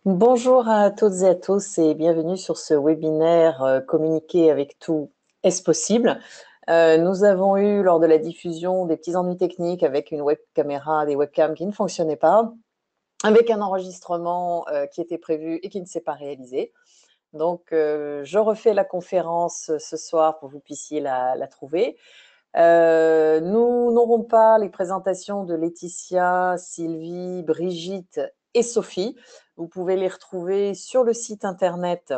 Bonjour à toutes et à tous et bienvenue sur ce webinaire Communiquer avec tout, est-ce possible? Nous avons eu lors de la diffusion des petits ennuis techniques avec une web caméra, des webcams qui ne fonctionnaient pas, avec un enregistrement qui était prévu et qui ne s'est pas réalisé. Donc, je refais la conférence ce soir pour que vous puissiez la trouver. Nous n'aurons pas les présentations de Laetitia, Sylvie, Brigitte et Sophie. Vous pouvez les retrouver sur le site internet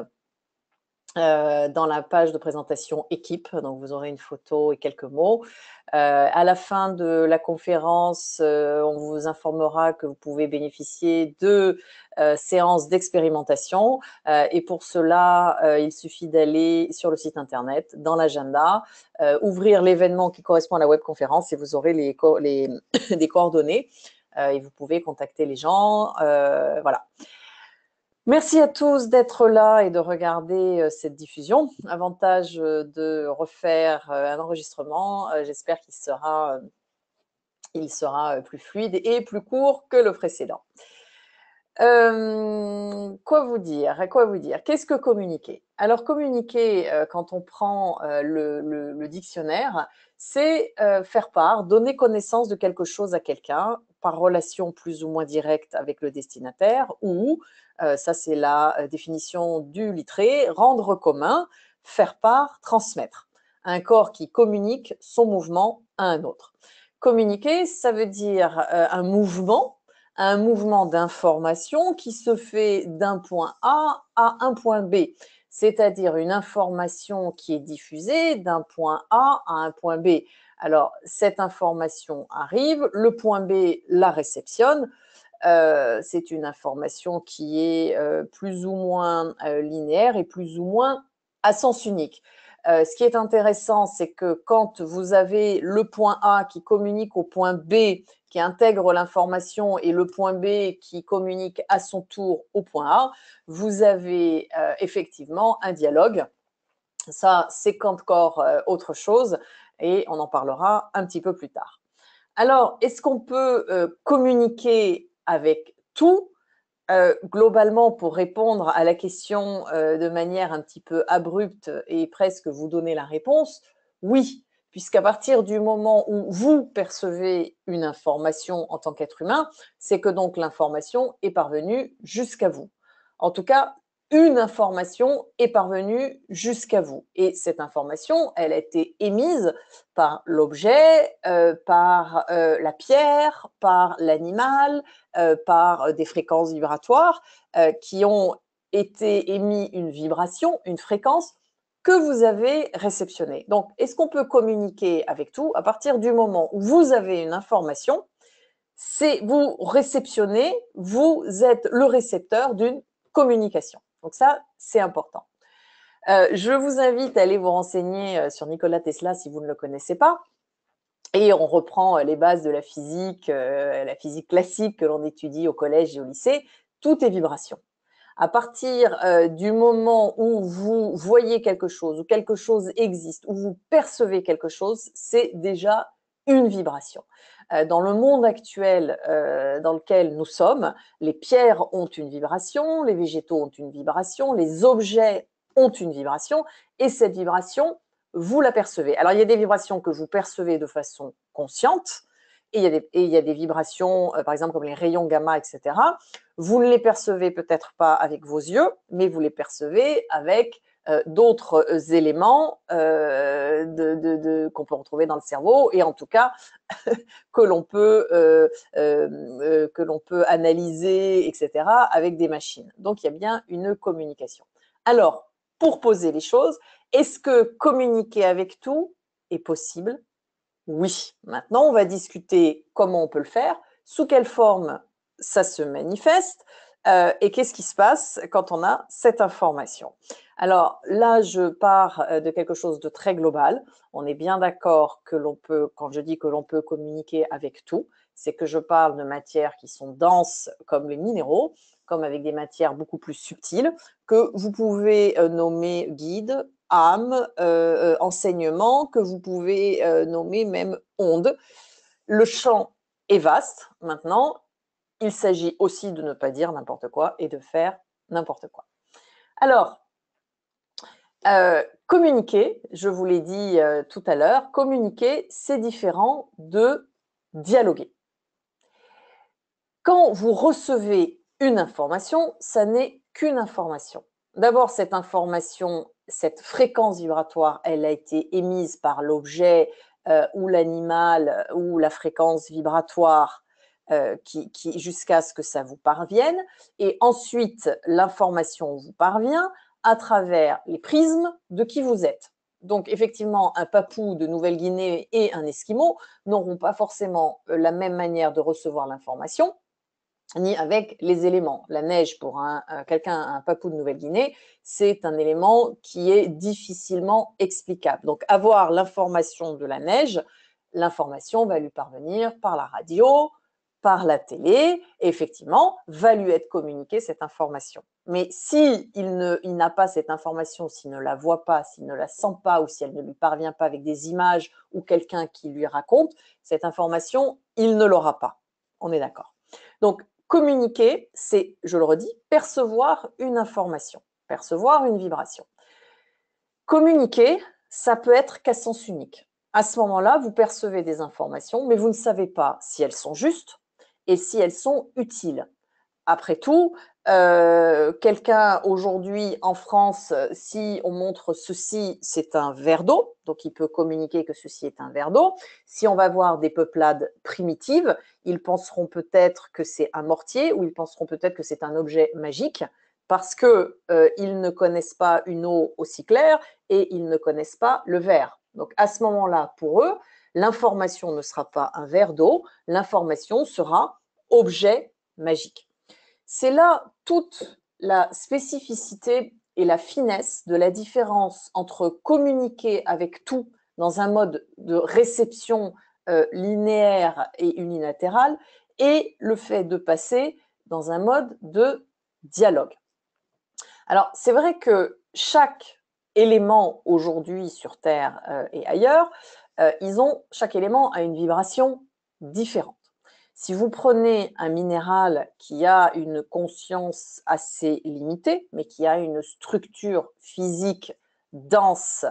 dans la page de présentation équipe. Donc, vous aurez une photo et quelques mots. À la fin de la conférence, on vous informera que vous pouvez bénéficier de séances d'expérimentation. Et pour cela, il suffit d'aller sur le site internet, dans l'agenda, ouvrir l'événement qui correspond à la webconférence et vous aurez des coordonnées. Et vous pouvez contacter les gens. Voilà. Merci à tous d'être là et de regarder cette diffusion. Avantage de refaire un enregistrement. J'espère il sera plus fluide et plus court que le précédent. Quoi vous dire? Qu'est-ce que communiquer? Alors communiquer, quand on prend le dictionnaire, c'est faire part, donner connaissance de quelque chose à quelqu'un par relation plus ou moins directe avec le destinataire ou, ça c'est la définition du littré, rendre commun, faire part, transmettre. Un corps qui communique son mouvement à un autre. Communiquer, ça veut dire un mouvement d'information qui se fait d'un point A à un point B, c'est-à-dire une information qui est diffusée d'un point A à un point B. Alors, cette information arrive, le point B la réceptionne. C'est une information qui est plus ou moins linéaire et plus ou moins à sens unique. Ce qui est intéressant, c'est que quand vous avez le point A qui communique au point B, qui intègre l'information, et le point B qui communique à son tour au point A, vous avez effectivement un dialogue. Ça, c'est encore autre chose et on en parlera un petit peu plus tard. Alors, est-ce qu'on peut communiquer avec tout? Globalement, pour répondre à la question de manière un petit peu abrupte et presque vous donner la réponse, oui, puisqu'à partir du moment où vous percevez une information en tant qu'être humain, c'est que donc l'information est parvenue jusqu'à vous. En tout cas, une information est parvenue jusqu'à vous. Et cette information, elle a été émise par l'objet, par la pierre, par l'animal, par des fréquences vibratoires qui ont été émis une vibration, une fréquence que vous avez réceptionnée. Donc, est-ce qu'on peut communiquer avec tout? À partir du moment où vous avez une information, c'est vous réceptionnez, vous êtes le récepteur d'une communication. Donc ça, c'est important. Je vous invite à aller vous renseigner sur Nikola Tesla si vous ne le connaissez pas. Et on reprend les bases de la physique classique que l'on étudie au collège et au lycée. Tout est vibration. À partir du moment où vous voyez quelque chose, où quelque chose existe, où vous percevez quelque chose, c'est déjà une vibration. Dans le monde actuel dans lequel nous sommes, les pierres ont une vibration, les végétaux ont une vibration, les objets ont une vibration, et cette vibration, vous la percevez. Alors, il y a des vibrations que vous percevez de façon consciente, et il y a des vibrations, par exemple, comme les rayons gamma, etc. Vous ne les percevez peut-être pas avec vos yeux, mais vous les percevez avec d'autres éléments qu'on peut retrouver dans le cerveau, et en tout cas que l'on peut analyser, etc., avec des machines. Donc, il y a bien une communication. Alors, pour poser les choses, est-ce que communiquer avec tout est possible? Oui. Maintenant, on va discuter comment on peut le faire, sous quelle forme ça se manifeste et qu'est-ce qui se passe quand on a cette information. Alors là, je pars de quelque chose de très global. On est bien d'accord que l'on peut, quand je dis que l'on peut communiquer avec tout, c'est que je parle de matières qui sont denses comme les minéraux, comme avec des matières beaucoup plus subtiles, que vous pouvez nommer guide, âme, enseignement, que vous pouvez nommer même onde. Le champ est vaste maintenant. il s'agit aussi de ne pas dire n'importe quoi et de faire n'importe quoi. Alors, communiquer, je vous l'ai dit tout à l'heure, communiquer, c'est différent de dialoguer. Quand vous recevez une information, ça n'est qu'une information. D'abord, cette information, cette fréquence vibratoire, elle a été émise par l'objet ou l'animal ou la fréquence vibratoire jusqu'à ce que ça vous parvienne. Et ensuite, l'information vous parvient à travers les prismes de qui vous êtes. Donc, effectivement, un papou de Nouvelle-Guinée et un esquimau n'auront pas forcément la même manière de recevoir l'information, ni avec les éléments. La neige, pour un papou de Nouvelle-Guinée, c'est un élément qui est difficilement explicable. Donc, avoir l'information de la neige, l'information va lui parvenir par la radio, par la télé, et effectivement, va lui être communiquée cette information. Mais s'il n'a pas cette information, s'il ne la voit pas, s'il ne la sent pas, ou si elle ne lui parvient pas avec des images ou quelqu'un qui lui raconte, cette information, il ne l'aura pas. On est d'accord. Donc, communiquer, c'est, je le redis, percevoir une information, percevoir une vibration. Communiquer, ça peut être qu'à sens unique. À ce moment-là, vous percevez des informations, mais vous ne savez pas si elles sont justes et si elles sont utiles. Après tout, quelqu'un aujourd'hui en France, si on montre ceci, c'est un verre d'eau, donc il peut communiquer que ceci est un verre d'eau. Si on va voir des peuplades primitives, ils penseront peut-être que c'est un mortier ou ils penseront peut-être que c'est un objet magique parce qu'ils ne connaissent pas une eau aussi claire et ils ne connaissent pas le verre. Donc à ce moment-là, pour eux, l'information ne sera pas un verre d'eau, l'information sera objet magique. C'est là toute la spécificité et la finesse de la différence entre communiquer avec tout dans un mode de réception linéaire et unilatéral et le fait de passer dans un mode de dialogue. Alors, c'est vrai que chaque élément aujourd'hui sur Terre et ailleurs, chaque élément a une vibration différente. Si vous prenez un minéral qui a une conscience assez limitée, mais qui a une structure physique dense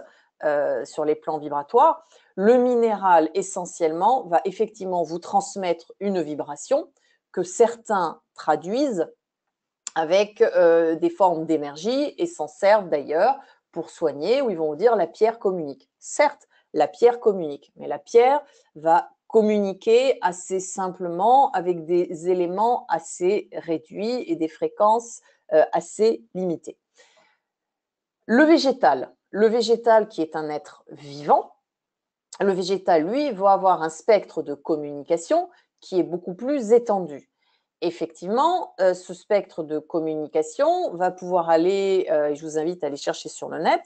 sur les plans vibratoires, le minéral essentiellement va effectivement vous transmettre une vibration que certains traduisent avec des formes d'énergie et s'en servent d'ailleurs pour soigner, où ils vont vous dire la pierre communique. Certes, la pierre communique, mais la pierre va communiquer assez simplement avec des éléments assez réduits et des fréquences assez limitées. Le végétal qui est un être vivant, le végétal, lui, va avoir un spectre de communication qui est beaucoup plus étendu. Effectivement, ce spectre de communication va pouvoir aller, et je vous invite à aller chercher sur le net,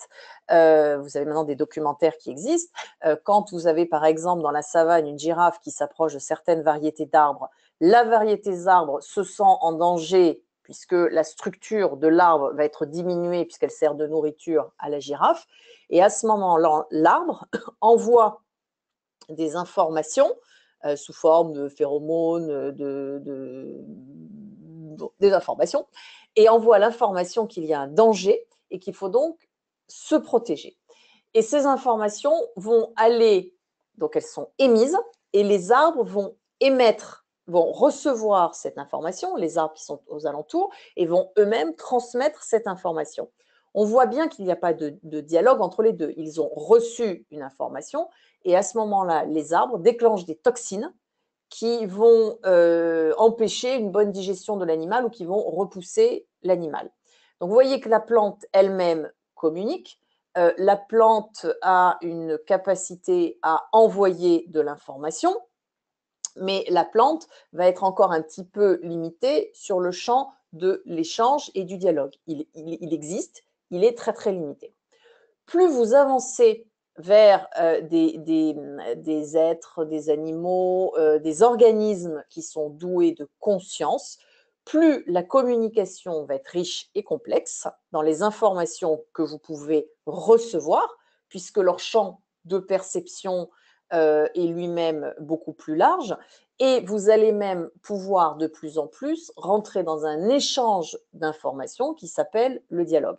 vous avez maintenant des documentaires qui existent. Quand vous avez par exemple dans la savane une girafe qui s'approche de certaines variétés d'arbres, la variété d'arbres se sent en danger puisque la structure de l'arbre va être diminuée puisqu'elle sert de nourriture à la girafe. Et à ce moment-là, l'arbre envoie des informations sous forme de phéromones, des informations, et envoie l'information qu'il y a un danger et qu'il faut donc se protéger. Et ces informations vont aller, donc elles sont émises, et les arbres vont vont recevoir cette information, les arbres qui sont aux alentours, et vont eux-mêmes transmettre cette information. On voit bien qu'il n'y a pas de dialogue entre les deux. Ils ont reçu une information et à ce moment-là, les arbres déclenchent des toxines qui vont empêcher une bonne digestion de l'animal ou qui vont repousser l'animal. Donc, vous voyez que la plante elle-même communique. La plante a une capacité à envoyer de l'information, mais la plante va être encore un petit peu limitée sur le champ de l'échange et du dialogue. Il existe, il est très très limité. Plus vous avancez vers des êtres, des animaux, des organismes qui sont doués de conscience, plus la communication va être riche et complexe dans les informations que vous pouvez recevoir, puisque leur champ de perception est lui-même beaucoup plus large. Et vous allez même pouvoir de plus en plus rentrer dans un échange d'informations qui s'appelle le dialogue.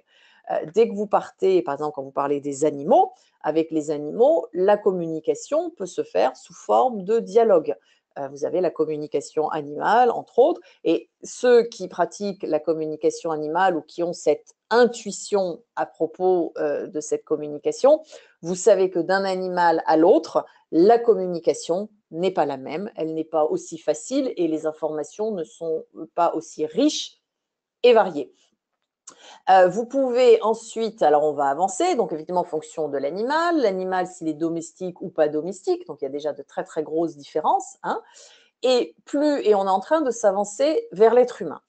Dès que vous partez, par exemple, quand vous parlez des animaux, avec les animaux, la communication peut se faire sous forme de dialogue. Vous avez la communication animale, entre autres, et ceux qui pratiquent la communication animale ou qui ont cette intuition à propos de cette communication, vous savez que d'un animal à l'autre, la communication n'est pas la même, elle n'est pas aussi facile et les informations ne sont pas aussi riches et variées. Vous pouvez ensuite, alors on va avancer, donc effectivement en fonction de l'animal s'il est domestique ou pas domestique, donc il y a déjà de très très grosses différences, hein, et on est en train de s'avancer vers l'être humain.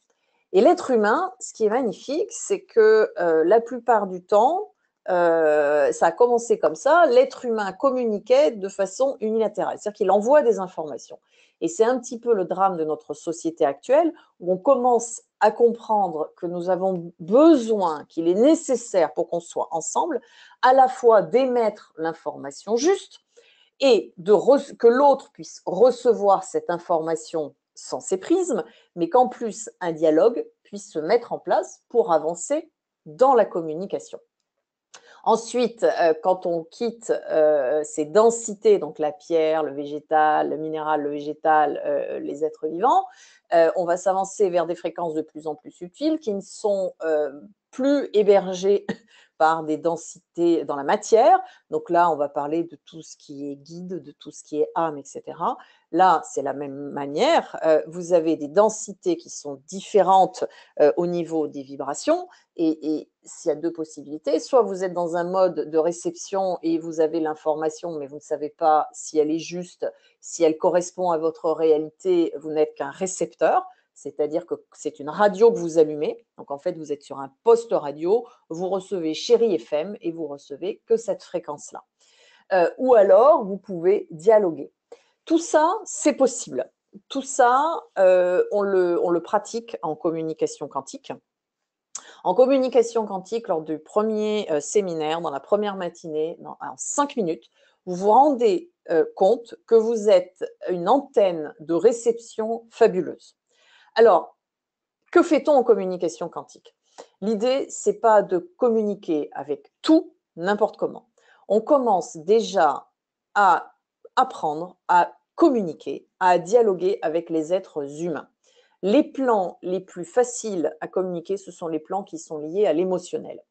Et l'être humain, ce qui est magnifique, c'est que la plupart du temps, ça a commencé comme ça, l'être humain communiquait de façon unilatérale, c'est-à-dire qu'il envoie des informations. Et c'est un petit peu le drame de notre société actuelle, où on commence à comprendre que nous avons besoin, qu'il est nécessaire pour qu'on soit ensemble, à la fois d'émettre l'information juste et que l'autre puisse recevoir cette information sans ses prismes, mais qu'en plus un dialogue puisse se mettre en place pour avancer dans la communication. Ensuite, quand on quitte ces densités, donc la pierre, le végétal, le minéral, le végétal, les êtres vivants, on va s'avancer vers des fréquences de plus en plus subtiles qui ne sont plus hébergées par des densités dans la matière. Donc là, on va parler de tout ce qui est guide, de tout ce qui est âme, etc. Là, c'est la même manière. Vous avez des densités qui sont différentes au niveau des vibrations. Et s'il y a deux possibilités, soit vous êtes dans un mode de réception et vous avez l'information, mais vous ne savez pas si elle est juste, si elle correspond à votre réalité, vous n'êtes qu'un récepteur, c'est-à-dire que c'est une radio que vous allumez. Donc en fait, vous êtes sur un poste radio, vous recevez Chérie FM et vous recevez que cette fréquence-là. Ou alors, vous pouvez dialoguer. Tout ça, c'est possible. Tout ça, on le pratique en communication quantique. En communication quantique, lors du premier séminaire, dans la première matinée, en 5 minutes, vous vous rendez compte que vous êtes une antenne de réception fabuleuse. Alors, que fait-on en communication quantique? L'idée, c'est pas de communiquer avec tout, n'importe comment. On commence déjà à apprendre à communiquer, à dialoguer avec les êtres humains. Les plans les plus faciles à communiquer, ce sont les plans qui sont liés à l'émotionnel.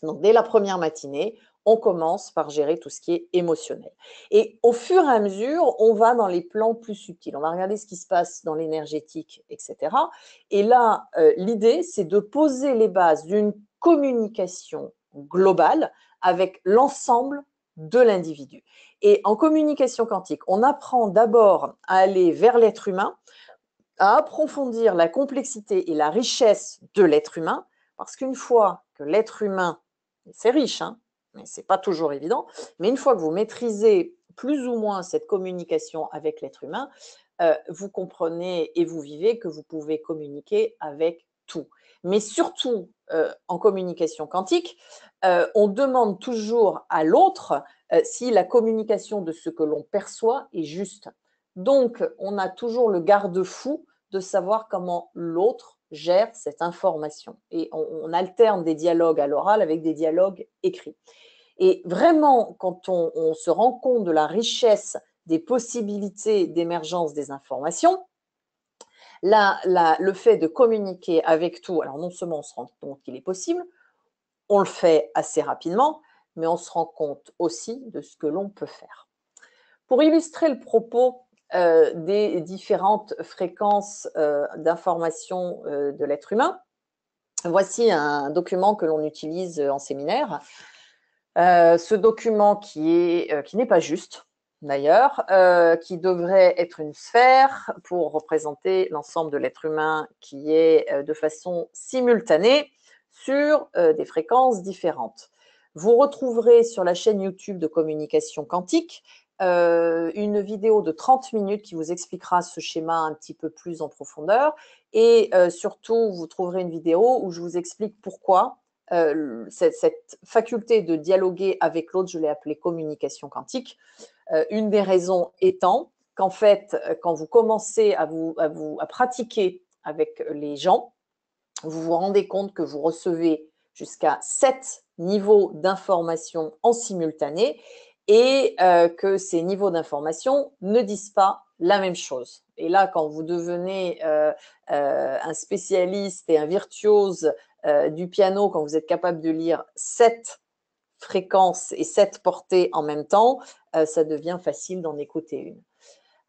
Donc, dès la première matinée, on commence par gérer tout ce qui est émotionnel. Et au fur et à mesure, on va dans les plans plus subtils. On va regarder ce qui se passe dans l'énergétique, etc. Et là, l'idée, c'est de poser les bases d'une communication globale avec l'ensemble de l'individu. Et en communication quantique, on apprend d'abord à aller vers l'être humain, à approfondir la complexité et la richesse de l'être humain, parce qu'une fois que l'être humain, c'est riche, hein, mais ce n'est pas toujours évident, mais une fois que vous maîtrisez plus ou moins cette communication avec l'être humain, vous comprenez et vous vivez que vous pouvez communiquer avec tout. Mais surtout, en communication quantique, on demande toujours à l'autre si la communication de ce que l'on perçoit est juste. Donc, on a toujours le garde-fou de savoir comment l'autre gère cette information. Et on alterne des dialogues à l'oral avec des dialogues écrits. Et vraiment, quand on se rend compte de la richesse des possibilités d'émergence des informations, le fait de communiquer avec tout, alors non seulement on se rend compte qu'il est possible, on le fait assez rapidement, mais on se rend compte aussi de ce que l'on peut faire. Pour illustrer le propos des différentes fréquences d'information de l'être humain, voici un document que l'on utilise en séminaire. Ce document qui n'est pas juste, d'ailleurs, qui devrait être une sphère pour représenter l'ensemble de l'être humain qui est de façon simultanée sur des fréquences différentes. Vous retrouverez sur la chaîne YouTube de communication quantique une vidéo de 30 minutes qui vous expliquera ce schéma un petit peu plus en profondeur et surtout, vous trouverez une vidéo où je vous explique pourquoi cette faculté de dialoguer avec l'autre, je l'ai appelée communication quantique. Une des raisons étant qu'en fait, quand vous commencez à pratiquer avec les gens, vous vous rendez compte que vous recevez jusqu'à 7 niveaux d'information en simultané et que ces niveaux d'information ne disent pas la même chose. Et là, quand vous devenez un spécialiste et un virtuose du piano, quand vous êtes capable de lire 7 fréquences et 7 portées en même temps, ça devient facile d'en écouter une.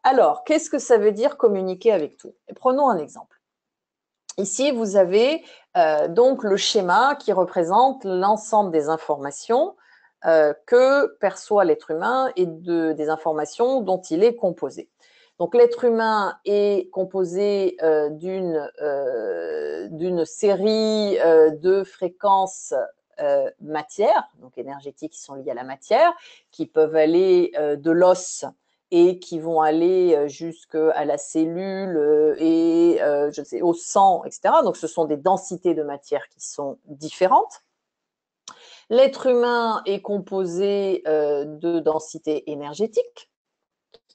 Alors, qu'est-ce que ça veut dire communiquer avec tout? Et prenons un exemple. Ici, vous avez donc le schéma qui représente l'ensemble des informations que perçoit l'être humain et des informations dont il est composé. Donc, l'être humain est composé d'une série de fréquences matière, donc énergétiques qui sont liées à la matière, qui peuvent aller de l'os et qui vont aller jusqu'à la cellule et je sais, au sang, etc. Donc, ce sont des densités de matière qui sont différentes. L'être humain est composé de densités énergétiques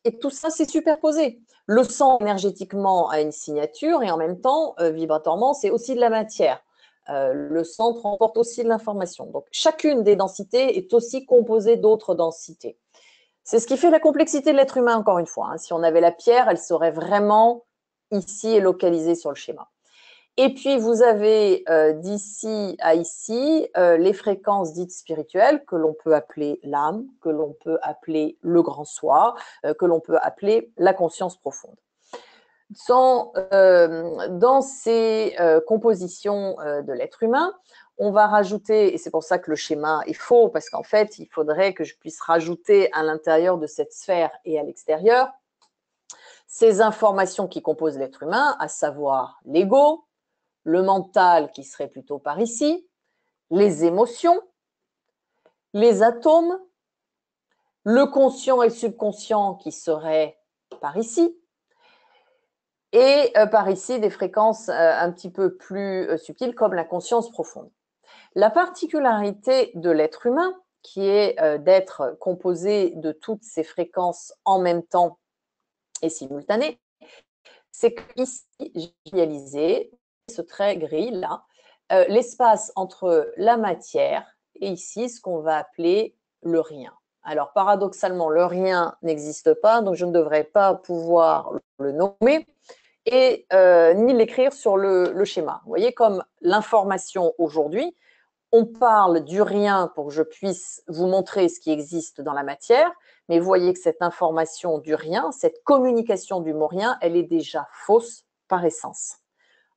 et tout ça, c'est superposé. Le sang, énergétiquement, a une signature et en même temps, vibratoirement, c'est aussi de la matière. Le sang transporte aussi de l'information. Donc, chacune des densités est aussi composée d'autres densités. C'est ce qui fait la complexité de l'être humain, encore une fois. Hein. Si on avait la pierre, elle serait vraiment ici et localisée sur le schéma. Et puis, vous avez d'ici à ici les fréquences dites spirituelles que l'on peut appeler l'âme, que l'on peut appeler le grand soi, que l'on peut appeler la conscience profonde. Dans ces compositions de l'être humain, on va rajouter, et c'est pour ça que le schéma est faux, parce qu'en fait, il faudrait que je puisse rajouter à l'intérieur de cette sphère et à l'extérieur ces informations qui composent l'être humain, à savoir l'ego, le mental qui serait plutôt par ici, les émotions, les atomes, le conscient et le subconscient qui seraient par ici, et par ici des fréquences un petit peu plus subtiles comme la conscience profonde. La particularité de l'être humain, qui est d'être composé de toutes ces fréquences en même temps et simultanées, c'est qu'ici, j'ai réalisé ce trait gris là, l'espace entre la matière et ici ce qu'on va appeler le rien. Alors paradoxalement, le rien n'existe pas, donc je ne devrais pas pouvoir le nommer et ni l'écrire sur le schéma. Vous voyez, comme l'information aujourd'hui, on parle du rien pour que je puisse vous montrer ce qui existe dans la matière, mais vous voyez que cette information du rien, cette communication du mot rien, elle est déjà fausse par essence.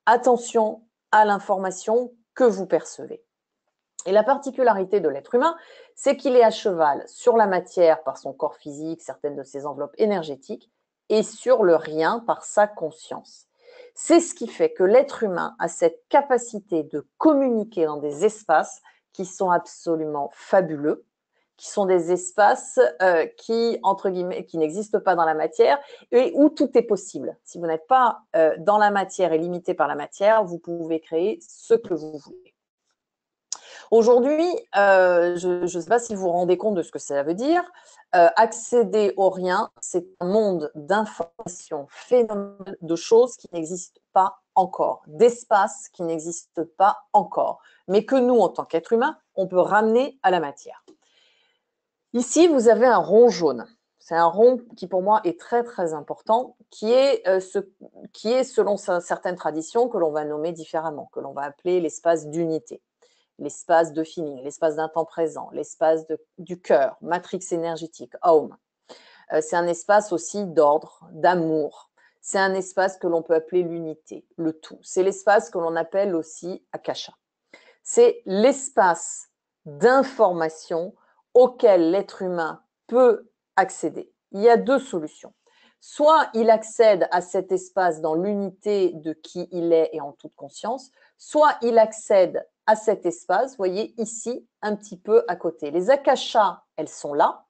Attention à l'information que vous percevez. Et la particularité de l'être humain, c'est qu'il est à cheval sur la matière par son corps physique, certaines de ses enveloppes énergétiques, et sur le rien par sa conscience. C'est ce qui fait que l'être humain a cette capacité de communiquer dans des espaces qui sont absolument fabuleux, qui sont des espaces qui, entre guillemets, qui n'existent pas dans la matière et où tout est possible. Si vous n'êtes pas dans la matière et limité par la matière, vous pouvez créer ce que vous voulez. Aujourd'hui, je ne sais pas si vous vous rendez compte de ce que ça veut dire. Accéder au rien, c'est un monde d'informations phénoménales, de choses qui n'existent pas encore, d'espaces qui n'existent pas encore, mais que nous, en tant qu'êtres humains, on peut ramener à la matière. Ici, vous avez un rond jaune. C'est un rond qui, pour moi, est très, très important, qui est selon certaines traditions, que l'on va nommer différemment, que l'on va appeler l'espace d'unité, l'espace de feeling, l'espace d'un temps présent, l'espace du cœur, matrix énergétique, home. C'est un espace aussi d'ordre, d'amour. C'est un espace que l'on peut appeler l'unité, le tout. C'est l'espace que l'on appelle aussi Akasha. C'est l'espace d'information auquel l'être humain peut accéder. Il y a deux solutions. Soit il accède à cet espace dans l'unité de qui il est et en toute conscience, soit il accède à cet espace, vous voyez ici, un petit peu à côté. Les akashas, elles sont là,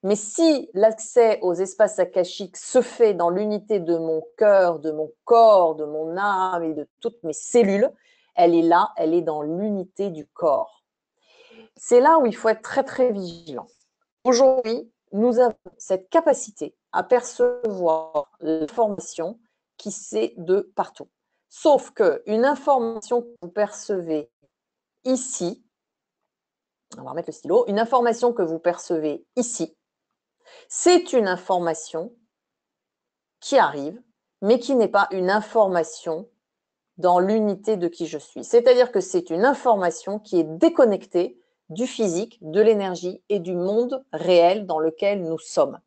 mais si l'accès aux espaces akashiques se fait dans l'unité de mon cœur, de mon corps, de mon âme et de toutes mes cellules, elle est là, elle est dans l'unité du corps. C'est là où il faut être très, très vigilant. Aujourd'hui, nous avons cette capacité à percevoir l'information qui sait de partout. Sauf qu'une information que vous percevez ici, on va remettre le stylo, une information que vous percevez ici, c'est une information qui arrive, mais qui n'est pas une information dans l'unité de qui je suis. C'est-à-dire que c'est une information qui est déconnectée du physique, de l'énergie et du monde réel dans lequel nous sommes.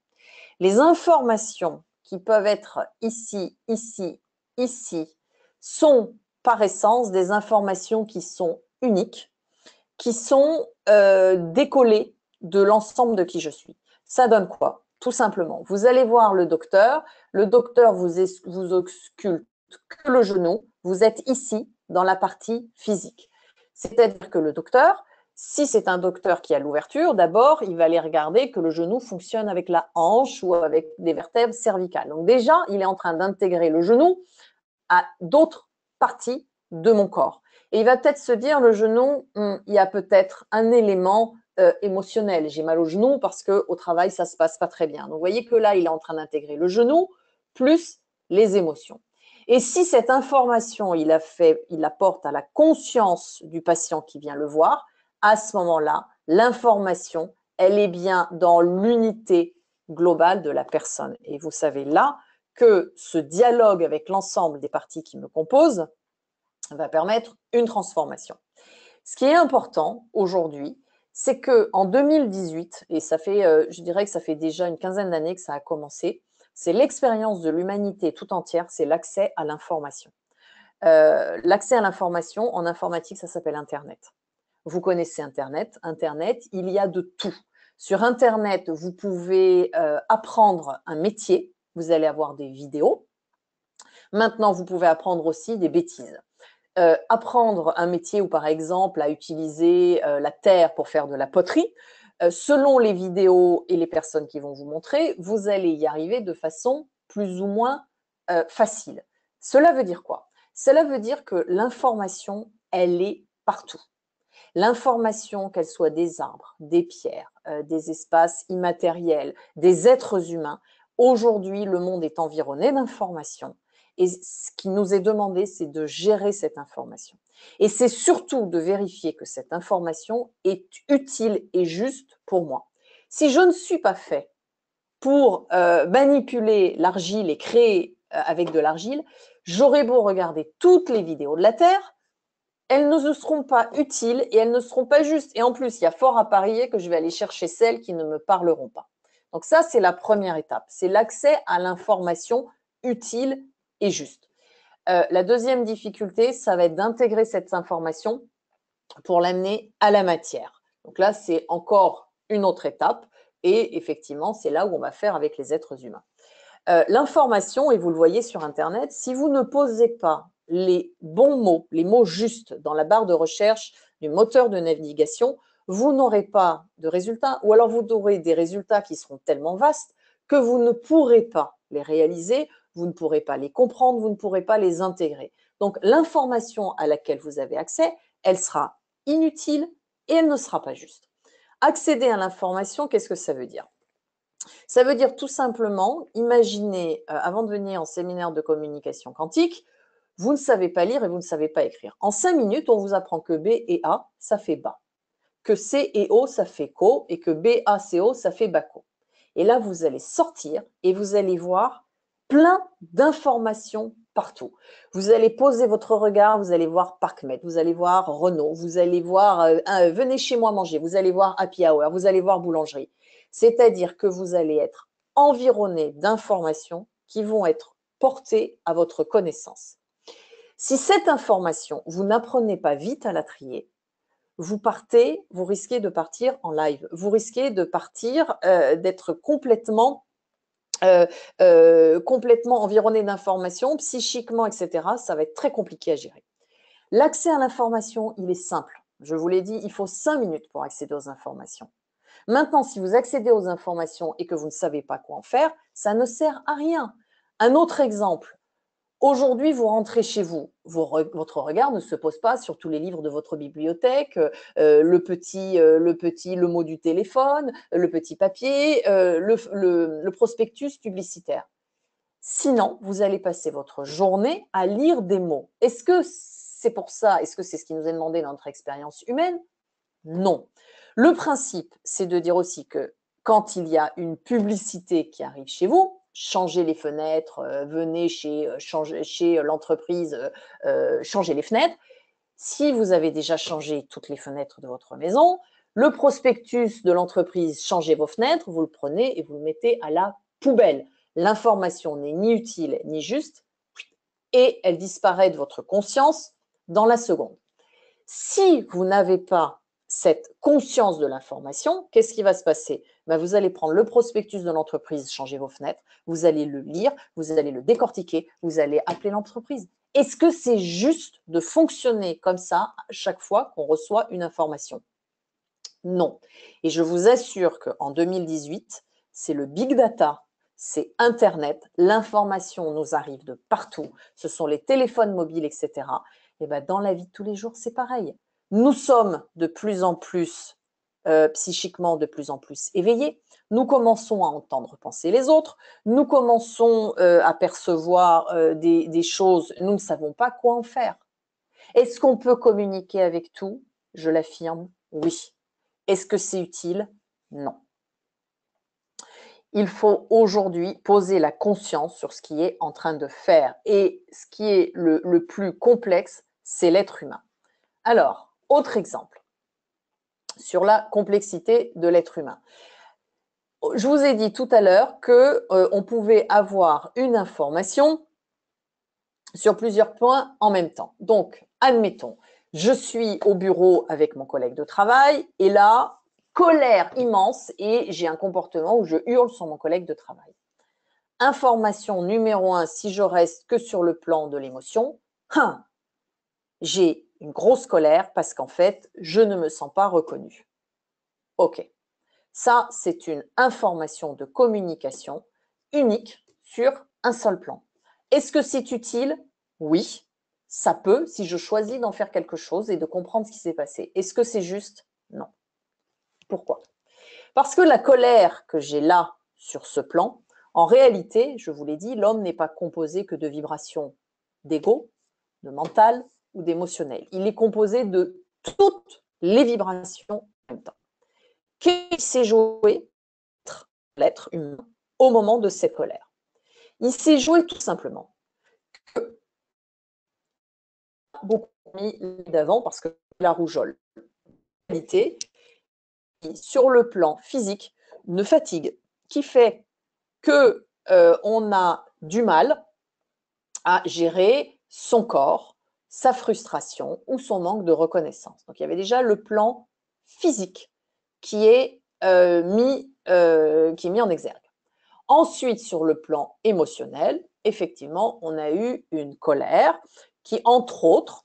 Les informations qui peuvent être ici, ici, ici, sont par essence des informations qui sont uniques, qui sont décollées de l'ensemble de qui je suis. Ça donne quoi? Tout simplement, vous allez voir le docteur vous ausculte que le genou, vous êtes ici dans la partie physique. C'est-à-dire que le docteur, si c'est un docteur qui a l'ouverture, d'abord, il va aller regarder que le genou fonctionne avec la hanche ou avec des vertèbres cervicales. Donc déjà, il est en train d'intégrer le genou à d'autres parties de mon corps. Et il va peut-être se dire, le genou, il y a peut-être un élément émotionnel. J'ai mal au genou parce qu'au travail, ça ne se passe pas très bien. Donc, vous voyez que là, il est en train d'intégrer le genou plus les émotions. Et si cette information, il apporte à la conscience du patient qui vient le voir, à ce moment-là, l'information, elle est bien dans l'unité globale de la personne. Et vous savez là que ce dialogue avec l'ensemble des parties qui me composent va permettre une transformation. Ce qui est important aujourd'hui, c'est qu'en 2018, et ça fait, je dirais que ça fait déjà une quinzaine d'années que ça a commencé, c'est l'expérience de l'humanité tout entière, c'est l'accès à l'information. L'accès à l'information, en informatique, ça s'appelle Internet. Vous connaissez Internet. Internet, il y a de tout. Sur Internet, vous pouvez apprendre un métier. Vous allez avoir des vidéos. Maintenant, vous pouvez apprendre aussi des bêtises. Apprendre un métier ou par exemple à utiliser la terre pour faire de la poterie, selon les vidéos et les personnes qui vont vous montrer, vous allez y arriver de façon plus ou moins facile. Cela veut dire quoi? Cela veut dire que l'information, elle est partout. L'information, qu'elle soit des arbres, des pierres, des espaces immatériels, des êtres humains, aujourd'hui, le monde est environné d'informations. Et ce qui nous est demandé, c'est de gérer cette information. Et c'est surtout de vérifier que cette information est utile et juste pour moi. Si je ne suis pas fait pour manipuler l'argile et créer avec de l'argile, j'aurais beau regarder toutes les vidéos de la Terre, elles ne seront pas utiles et elles ne seront pas justes. Et en plus, il y a fort à parier que je vais aller chercher celles qui ne me parleront pas. Donc ça, c'est la première étape. C'est l'accès à l'information utile et juste. La deuxième difficulté, ça va être d'intégrer cette information pour l'amener à la matière. Donc là, c'est encore une autre étape. Et effectivement, c'est là où on va faire avec les êtres humains. L'information, et vous le voyez sur Internet, si vous ne posez pas les bons mots, les mots justes dans la barre de recherche du moteur de navigation, vous n'aurez pas de résultats, ou alors vous aurez des résultats qui seront tellement vastes que vous ne pourrez pas les réaliser, vous ne pourrez pas les comprendre, vous ne pourrez pas les intégrer. Donc l'information à laquelle vous avez accès, elle sera inutile et elle ne sera pas juste. Accéder à l'information, qu'est-ce que ça veut dire? Ça veut dire tout simplement, imaginez, avant de venir en séminaire de communication quantique, vous ne savez pas lire et vous ne savez pas écrire. En 5 minutes, on vous apprend que B et A, ça fait bas, que C et O, ça fait co, et que B, A, C, O, ça fait baco. Et là, vous allez sortir et vous allez voir plein d'informations partout. Vous allez poser votre regard, vous allez voir Parkmed, vous allez voir Renault, vous allez voir Venez chez moi manger, vous allez voir Happy Hour, vous allez voir Boulangerie. C'est-à-dire que vous allez être environné d'informations qui vont être portées à votre connaissance. Si cette information, vous n'apprenez pas vite à la trier, vous risquez de partir en live. Vous risquez de partir, d'être complètement environné d'informations, psychiquement, etc. Ça va être très compliqué à gérer. L'accès à l'information, il est simple. Je vous l'ai dit, il faut 5 minutes pour accéder aux informations. Maintenant, si vous accédez aux informations et que vous ne savez pas quoi en faire, ça ne sert à rien. Un autre exemple, Aujourd'hui, vous rentrez chez vous. Votre regard ne se pose pas sur tous les livres de votre bibliothèque, le mot du téléphone, le petit papier, le prospectus publicitaire. Sinon, vous allez passer votre journée à lire des mots. Est-ce que c'est pour ça? Est-ce que c'est ce qui nous est demandé dans notre expérience humaine? Non. Le principe, c'est de dire aussi que quand il y a une publicité qui arrive chez vous, changez les fenêtres, venez chez l'entreprise, changez les fenêtres. Si vous avez déjà changé toutes les fenêtres de votre maison, le prospectus de l'entreprise, changez vos fenêtres, vous le prenez et vous le mettez à la poubelle. L'information n'est ni utile ni juste et elle disparaît de votre conscience dans la seconde. Si vous n'avez pas cette conscience de l'information, qu'est-ce qui va se passer? Vous allez prendre le prospectus de l'entreprise, changer vos fenêtres, vous allez le lire, vous allez le décortiquer, vous allez appeler l'entreprise. Est-ce que c'est juste de fonctionner comme ça à chaque fois qu'on reçoit une information? Non. Et je vous assure qu'en 2018, c'est le big data, c'est Internet, l'information nous arrive de partout, ce sont les téléphones mobiles, etc. Et dans la vie de tous les jours, c'est pareil. Nous sommes de plus en plus psychiquement de plus en plus éveillés. Nous commençons à entendre penser les autres. Nous commençons à percevoir des choses. Nous ne savons pas quoi en faire. Est-ce qu'on peut communiquer avec tout? Je l'affirme, oui. Est-ce que c'est utile? Non. Il faut aujourd'hui poser la conscience sur ce qui est en train de faire. Et ce qui est le plus complexe, c'est l'être humain. Alors, autre exemple sur la complexité de l'être humain. Je vous ai dit tout à l'heure qu'on pouvait avoir une information sur plusieurs points en même temps. Donc, admettons, je suis au bureau avec mon collègue de travail et là, colère immense et j'ai un comportement où je hurle sur mon collègue de travail. Information numéro 1, si je reste que sur le plan de l'émotion, j'ai une grosse colère parce qu'en fait, je ne me sens pas reconnue. OK. Ça, c'est une information de communication unique sur un seul plan. Est-ce que c'est utile? Oui, ça peut si je choisis d'en faire quelque chose et de comprendre ce qui s'est passé. Est-ce que c'est juste? Non. Pourquoi? Parce que la colère que j'ai là, sur ce plan, en réalité, je vous l'ai dit, l'homme n'est pas composé que de vibrations d'ego, de mental ou d'émotionnel. Il est composé de toutes les vibrations en même temps. Qui s'est joué l'être humain au moment de cette colère? Il s'est joué tout simplement que beaucoup mis d'avant parce que la rougeole, en réalité, sur le plan physique, une fatigue qui fait que on a du mal à gérer son corps, sa frustration ou son manque de reconnaissance. Donc il y avait déjà le plan physique qui est mis en exergue. Ensuite, sur le plan émotionnel, effectivement, on a eu une colère qui, entre autres,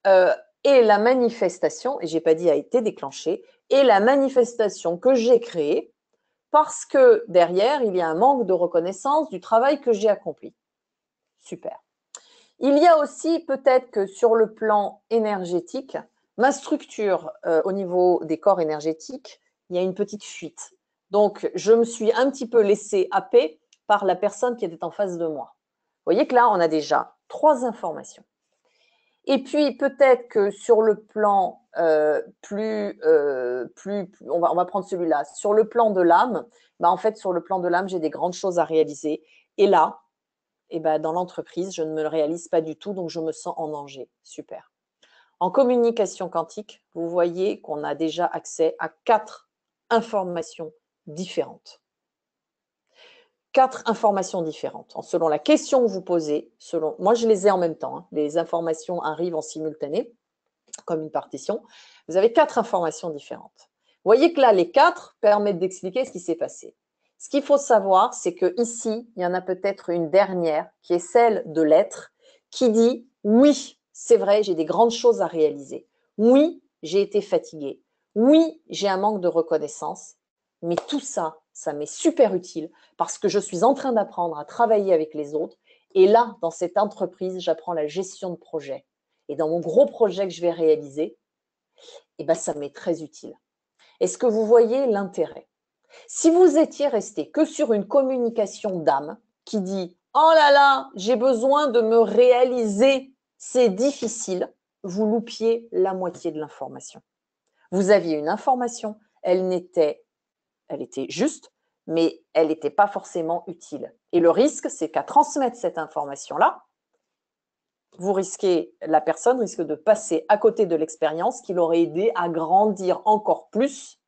est la manifestation, et je n'ai pas dit a été déclenchée, est la manifestation que j'ai créée parce que derrière, il y a un manque de reconnaissance du travail que j'ai accompli. Super. Il y a aussi peut-être que sur le plan énergétique, ma structure au niveau des corps énergétiques, il y a une petite fuite. Donc, je me suis un petit peu laissée happer par la personne qui était en face de moi. Vous voyez que là, on a déjà 3 informations. Et puis, peut-être que sur le plan on va prendre celui-là, sur le plan de l'âme, en fait, sur le plan de l'âme, j'ai des grandes choses à réaliser. Et là, dans l'entreprise, je ne me le réalise pas du tout, donc je me sens en danger. Super. En communication quantique, vous voyez qu'on a déjà accès à 4 informations différentes. 4 informations différentes. Selon la question que vous posez, moi je les ai en même temps, hein. Les informations arrivent en simultané, comme une partition. Vous avez 4 informations différentes. Vous voyez que là, les 4 permettent d'expliquer ce qui s'est passé. Ce qu'il faut savoir, c'est qu'ici, il y en a peut-être une dernière, qui est celle de l'être, qui dit « Oui, c'est vrai, j'ai des grandes choses à réaliser. Oui, j'ai été fatiguée. Oui, j'ai un manque de reconnaissance. Mais tout ça, ça m'est super utile parce que je suis en train d'apprendre à travailler avec les autres Et là, dans cette entreprise, j'apprends la gestion de projet. Et dans mon gros projet que je vais réaliser, eh ben, ça m'est très utile. Est-ce que vous voyez l'intérêt? Si vous étiez resté que sur une communication d'âme qui dit « Oh là là, j'ai besoin de me réaliser, c'est difficile », vous loupiez la moitié de l'information. Vous aviez une information, elle était juste, mais elle n'était pas forcément utile. Et le risque, c'est qu'à transmettre cette information-là, la personne risque de passer à côté de l'expérience qui l'aurait aidé à grandir encore plus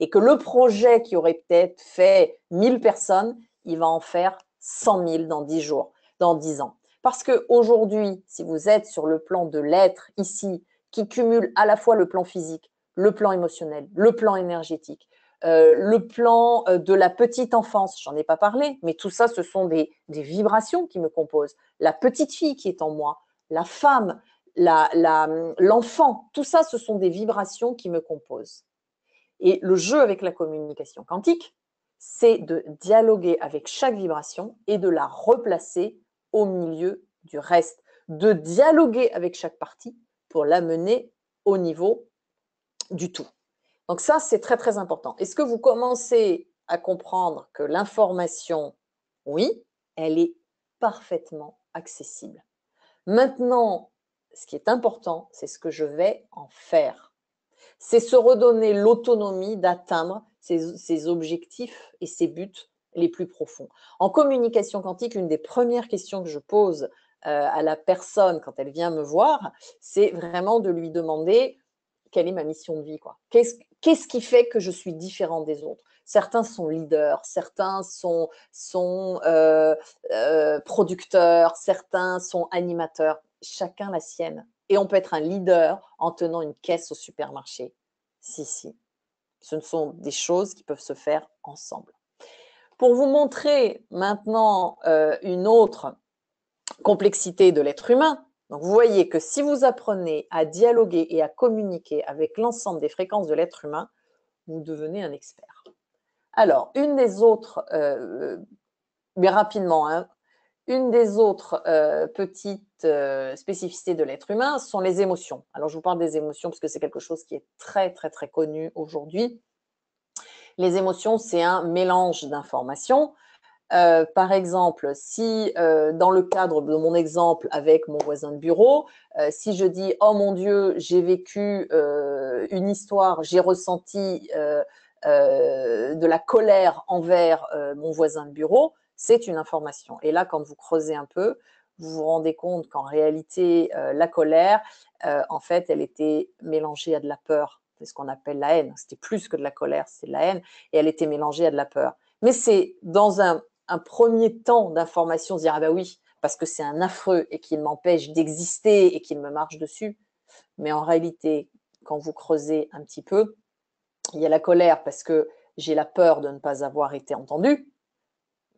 et que le projet qui aurait peut-être fait 1000 personnes, il va en faire 100 000 dans 10 jours, dans 10 ans. Parce qu'aujourd'hui, si vous êtes sur le plan de l'être ici, qui cumule à la fois le plan physique, le plan émotionnel, le plan énergétique, le plan de la petite enfance, j'en ai pas parlé, mais tout ça, ce sont des vibrations qui me composent. La petite fille qui est en moi, la femme, l'enfant, tout ça, ce sont des vibrations qui me composent. Et le jeu avec la communication quantique, c'est de dialoguer avec chaque vibration et de la replacer au milieu du reste, de dialoguer avec chaque partie pour l'amener au niveau du tout. Donc ça, c'est très, très important. Est-ce que vous commencez à comprendre que l'information, oui, elle est parfaitement accessible. Maintenant, ce qui est important, c'est ce que je vais en faire. C'est se redonner l'autonomie d'atteindre ses objectifs et ses buts les plus profonds. En communication quantique, une des premières questions que je pose à la personne quand elle vient me voir, c'est vraiment de lui demander quelle est ma mission de vie, quoi. Qu'est-ce qui fait que je suis différente des autres? Certains sont leaders, certains sont producteurs, certains sont animateurs. Chacun la sienne. Et on peut être un leader en tenant une caisse au supermarché. Si. Ce sont des choses qui peuvent se faire ensemble. Pour vous montrer maintenant une autre complexité de l'être humain, donc vous voyez que si vous apprenez à dialoguer et à communiquer avec l'ensemble des fréquences de l'être humain, vous devenez un expert. Alors, une des autres, mais rapidement, hein, une des autres petites spécificités de l'être humain sont les émotions. Alors, je vous parle des émotions parce que c'est quelque chose qui est très, très, très connu aujourd'hui. Les émotions, c'est un mélange d'informations. Par exemple, si dans le cadre de mon exemple avec mon voisin de bureau, si je dis « Oh mon Dieu, j'ai vécu une histoire, j'ai ressenti de la colère envers mon voisin de bureau », c'est une information. Et là, quand vous creusez un peu, vous vous rendez compte qu'en réalité, la colère, en fait, elle était mélangée à de la peur. C'est ce qu'on appelle la haine. C'était plus que de la colère, c'était de la haine. Et elle était mélangée à de la peur. Mais c'est dans un premier temps d'information, se dire « Ah ben oui, parce que c'est un affreux et qu'il m'empêche d'exister et qu'il me marche dessus ». Mais en réalité, quand vous creusez un petit peu, il y a la colère parce que j'ai la peur de ne pas avoir été entendu.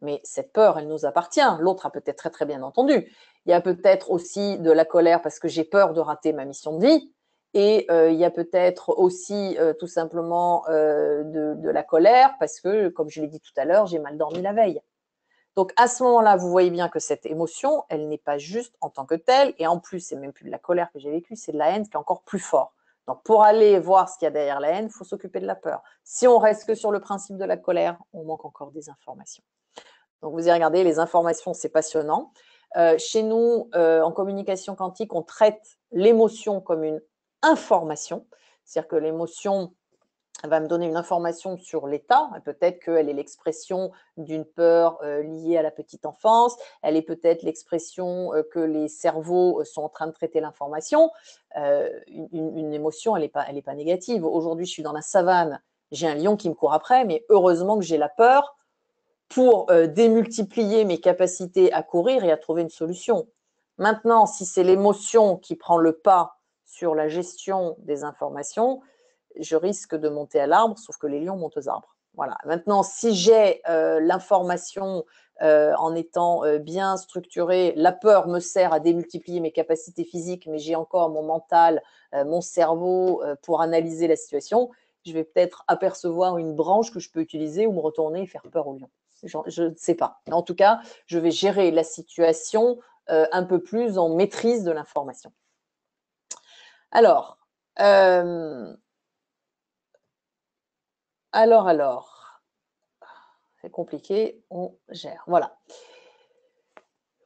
Mais cette peur, elle nous appartient. L'autre a peut-être très, très bien entendu. Il y a peut-être aussi de la colère parce que j'ai peur de rater ma mission de vie. Et il y a peut-être aussi tout simplement de la colère parce que, comme je l'ai dit tout à l'heure, j'ai mal dormi la veille. Donc, à ce moment-là, vous voyez bien que cette émotion, elle n'est pas juste en tant que telle. Et en plus, c'est même plus de la colère que j'ai vécue, c'est de la haine qui est encore plus fort. Donc, pour aller voir ce qu'il y a derrière la haine, il faut s'occuper de la peur. Si on reste que sur le principe de la colère, on manque encore des informations. Donc, vous y regardez, les informations, c'est passionnant. Chez nous, en communication quantique, on traite l'émotion comme une information. C'est-à-dire que l'émotion va me donner une information sur l'état. Peut-être qu'elle est l'expression d'une peur liée à la petite enfance. Elle est peut-être l'expression que les cerveaux sont en train de traiter l'information. Une émotion, elle n'est pas négative. Aujourd'hui, je suis dans la savane, j'ai un lion qui me court après, mais heureusement que j'ai la peur pour démultiplier mes capacités à courir et à trouver une solution. Maintenant, si c'est l'émotion qui prend le pas sur la gestion des informations, je risque de monter à l'arbre, sauf que les lions montent aux arbres. Voilà. Maintenant, si j'ai l'information en étant bien structurée, la peur me sert à démultiplier mes capacités physiques, mais j'ai encore mon mental, mon cerveau pour analyser la situation, je vais peut-être apercevoir une branche que je peux utiliser ou me retourner et faire peur au lion. Je ne sais pas. En tout cas, je vais gérer la situation un peu plus en maîtrise de l'information. Alors, c'est compliqué, on gère. Voilà.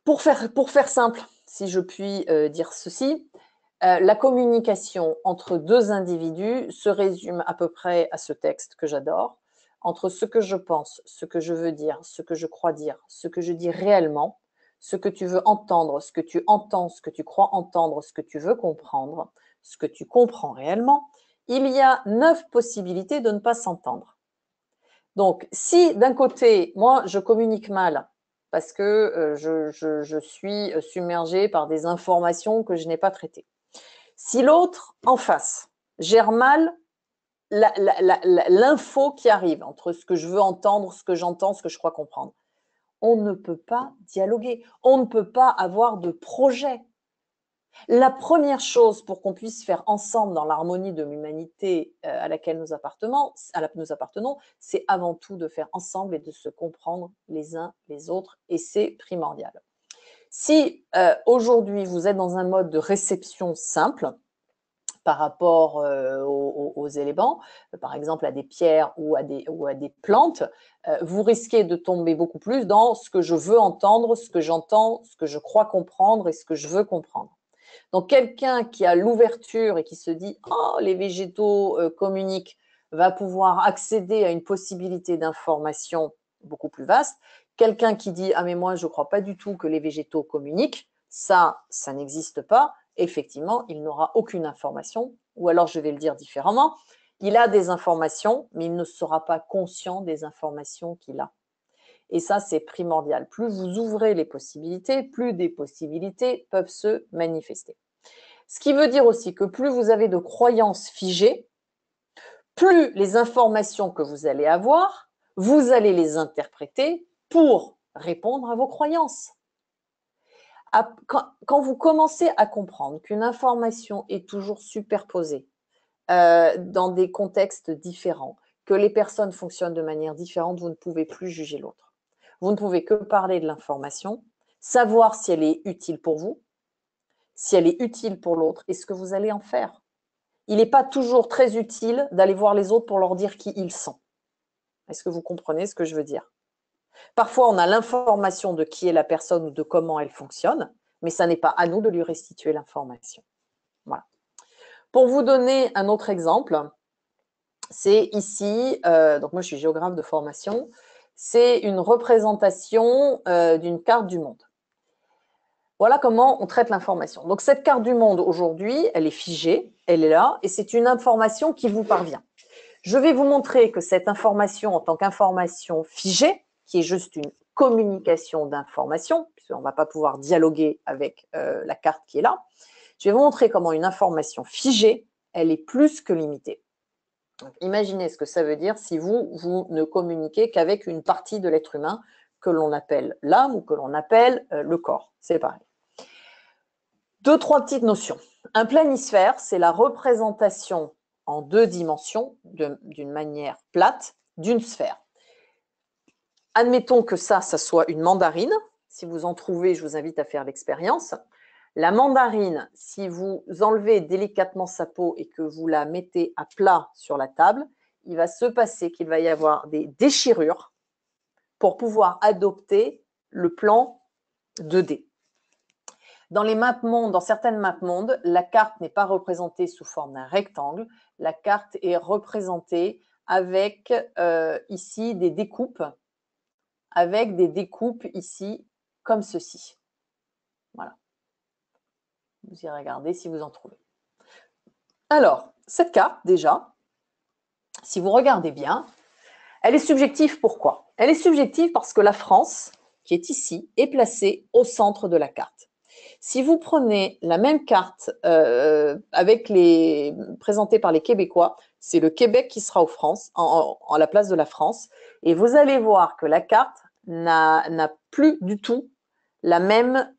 Pour faire simple, si je puis dire ceci, la communication entre deux individus se résume à peu près à ce texte que j'adore. Entre ce que je pense, ce que je veux dire, ce que je crois dire, ce que je dis réellement, ce que tu veux entendre, ce que tu entends, ce que tu crois entendre, ce que tu veux comprendre, ce que tu comprends réellement, il y a 9 possibilités de ne pas s'entendre. Donc, si d'un côté, moi, je communique mal parce que je suis submergée par des informations que je n'ai pas traitées. Si l'autre, en face, gère mal l'info qui arrive entre ce que je veux entendre, ce que j'entends, ce que je crois comprendre, on ne peut pas dialoguer, on ne peut pas avoir de projet. La première chose pour qu'on puisse faire ensemble dans l'harmonie de l'humanité à laquelle nous appartenons, c'est avant tout de faire ensemble et de se comprendre les uns les autres, et c'est primordial. Si aujourd'hui vous êtes dans un mode de réception simple par rapport aux éléments, par exemple à des pierres ou à des plantes, vous risquez de tomber beaucoup plus dans ce que je veux entendre, ce que j'entends, ce que je crois comprendre et ce que je veux comprendre. Donc, quelqu'un qui a l'ouverture et qui se dit « Oh, les végétaux communiquent », va pouvoir accéder à une possibilité d'information beaucoup plus vaste. Quelqu'un qui dit « Ah, mais moi, je ne crois pas du tout que les végétaux communiquent », ça n'existe pas. Effectivement, il n'aura aucune information, ou alors je vais le dire différemment, il a des informations, mais il ne sera pas conscient des informations qu'il a. Et ça, c'est primordial. Plus vous ouvrez les possibilités, plus des possibilités peuvent se manifester. Ce qui veut dire aussi que plus vous avez de croyances figées, plus les informations que vous allez avoir, vous allez les interpréter pour répondre à vos croyances. Quand vous commencez à comprendre qu'une information est toujours superposée dans des contextes différents, que les personnes fonctionnent de manière différente, vous ne pouvez plus juger l'autre. Vous ne pouvez que parler de l'information, savoir si elle est utile pour vous, si elle est utile pour l'autre et ce que vous allez en faire. Il n'est pas toujours très utile d'aller voir les autres pour leur dire qui ils sont. Est-ce que vous comprenez ce que je veux dire? Parfois, on a l'information de qui est la personne ou de comment elle fonctionne, mais ça n'est pas à nous de lui restituer l'information. Voilà. Pour vous donner un autre exemple, c'est ici, donc moi je suis géographe de formation, c'est une représentation d'une carte du monde. Voilà comment on traite l'information. Donc cette carte du monde aujourd'hui, elle est figée, elle est là, et c'est une information qui vous parvient. Je vais vous montrer que cette information en tant qu'information figée, qui est juste une communication d'information, puisqu'on ne va pas pouvoir dialoguer avec la carte qui est là, je vais vous montrer comment une information figée, elle est plus que limitée. Donc, imaginez ce que ça veut dire si vous ne communiquez qu'avec une partie de l'être humain que l'on appelle l'âme ou que l'on appelle le corps. C'est pareil. 2-3 petites notions. Un planisphère, c'est la représentation en 2 dimensions, d'une manière plate, d'une sphère. Admettons que ça soit une mandarine. Si vous en trouvez, je vous invite à faire l'expérience. La mandarine, si vous enlevez délicatement sa peau et que vous la mettez à plat sur la table, il va se passer qu'il va y avoir des déchirures pour pouvoir adopter le plan 2D. Dans certaines MapMonde, la carte n'est pas représentée sous forme d'un rectangle. La carte est représentée avec ici des découpes, ici comme ceci. Voilà. Vous irez regarder si vous en trouvez. Alors, cette carte, déjà, si vous regardez bien, elle est subjective. Pourquoi? Elle est subjective parce que la France, qui est ici, est placée au centre de la carte. Si vous prenez la même carte présentée par les Québécois, c'est le Québec qui sera en la place de la France. Et vous allez voir que la carte n'a plus du tout la même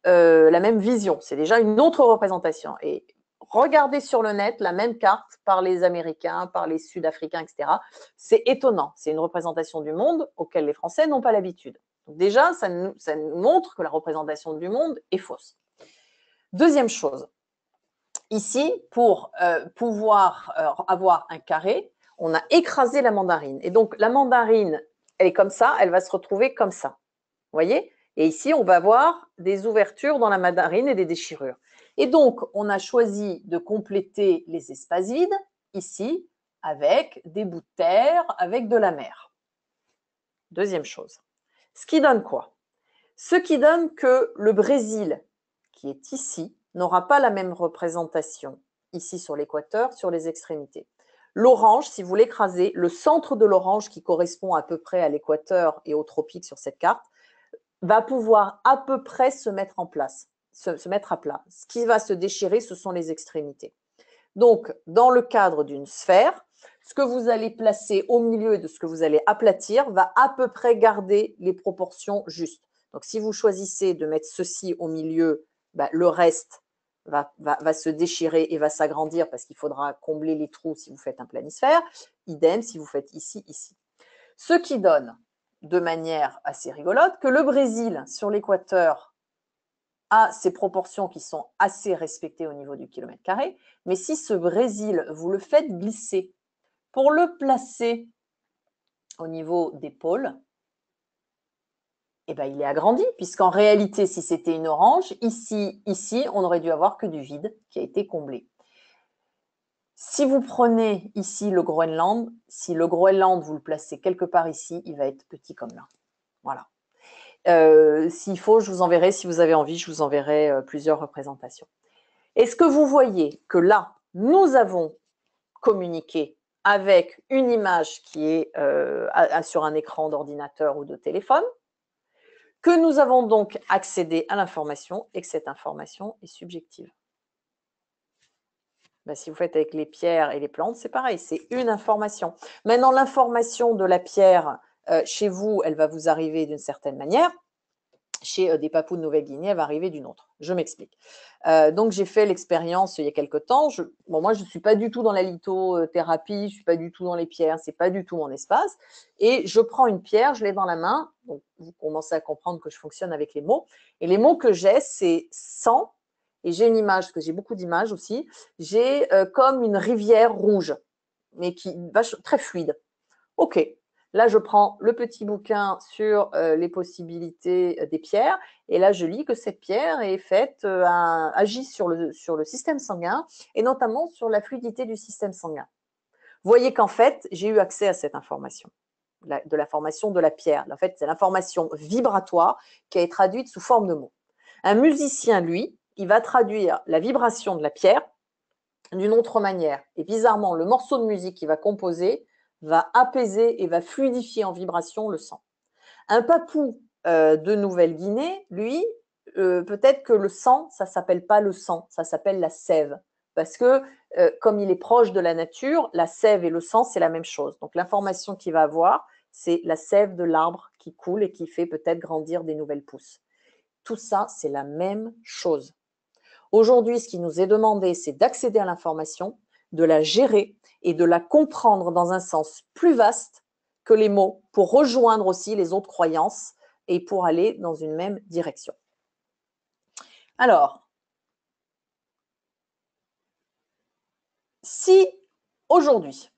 vision. C'est déjà une autre représentation. Et Regardez sur le net la même carte par les Américains, par les Sud-Africains, etc. C'est étonnant. C'est une représentation du monde auquel les Français n'ont pas l'habitude. Donc déjà, ça nous montre que la représentation du monde est fausse. Deuxième chose, ici, pour pouvoir avoir un carré, on a écrasé la mandarine. Et donc, la mandarine, elle est comme ça, elle va se retrouver comme ça. Vous voyez? Et ici, on va avoir des ouvertures dans la mandarine et des déchirures. Et donc, on a choisi de compléter les espaces vides, ici, avec des bouts de terre, avec de la mer. Deuxième chose. Ce qui donne quoi? Ce qui donne que le Brésil, qui est ici, n'aura pas la même représentation ici sur l'équateur, sur les extrémités. L'orange, si vous l'écrasez, le centre de l'orange qui correspond à peu près à l'équateur et au tropique sur cette carte, va pouvoir à peu près se mettre en place, se mettre à plat. Ce qui va se déchirer, ce sont les extrémités. Donc, dans le cadre d'une sphère, ce que vous allez placer au milieu de ce que vous allez aplatir va à peu près garder les proportions justes. Donc, si vous choisissez de mettre ceci au milieu, le reste va se déchirer et va s'agrandir parce qu'il faudra combler les trous si vous faites un planisphère. Idem si vous faites ici, ici. Ce qui donne de manière assez rigolote que le Brésil, sur l'équateur, a ces proportions qui sont assez respectées au niveau du kilomètre carré. Mais si ce Brésil, vous le faites glisser pour le placer au niveau des pôles, eh ben, il est agrandi, puisqu'en réalité, si c'était une orange, ici, on n'aurait dû avoir que du vide qui a été comblé. Si vous prenez ici le Groenland, si le Groenland, vous le placez quelque part ici, il va être petit comme là. Voilà. S'il faut, je vous enverrai, si vous avez envie, je vous enverrai plusieurs représentations. Est-ce que vous voyez que là, nous avons communiqué avec une image qui est sur un écran d'ordinateur ou de téléphone, que nous avons donc accédé à l'information et que cette information est subjective. Si vous faites avec les pierres et les plantes, c'est pareil, c'est une information. Maintenant, l'information de la pierre, chez vous, elle va vous arriver d'une certaine manière. Chez des Papous de Nouvelle-Guinée, elle va arriver d'une autre. Je m'explique. Donc, j'ai fait l'expérience il y a quelque temps. Moi, je ne suis pas du tout dans la lithothérapie, je ne suis pas du tout dans les pierres, ce n'est pas du tout mon espace. Et je prends une pierre, je l'ai dans la main. Donc, vous commencez à comprendre que je fonctionne avec les mots. Et les mots que j'ai, c'est sang. Et j'ai une image, parce que j'ai beaucoup d'images aussi. J'ai comme une rivière rouge, mais qui va très fluide. OK. Là, je prends le petit bouquin sur les possibilités des pierres et là, je lis que cette pierre est faite, agit sur le système sanguin et notamment sur la fluidité du système sanguin. Vous voyez qu'en fait, j'ai eu accès à cette information, de la formation de la pierre. En fait, c'est l'information vibratoire qui est traduite sous forme de mots. Un musicien, lui, il va traduire la vibration de la pierre d'une autre manière. Et bizarrement, le morceau de musique qu'il va composer va apaiser et va fluidifier en vibration le sang. Un papou de Nouvelle-Guinée, lui, peut-être que le sang, ça ne s'appelle pas le sang, ça s'appelle la sève. Parce que comme il est proche de la nature, la sève et le sang, c'est la même chose. Donc l'information qu'il va avoir, c'est la sève de l'arbre qui coule et qui fait peut-être grandir des nouvelles pousses. Tout ça, c'est la même chose. Aujourd'hui, ce qui nous est demandé, c'est d'accéder à l'information, de la gérer et de la comprendre dans un sens plus vaste que les mots pour rejoindre aussi les autres croyances et pour aller dans une même direction. Alors, si aujourd'hui,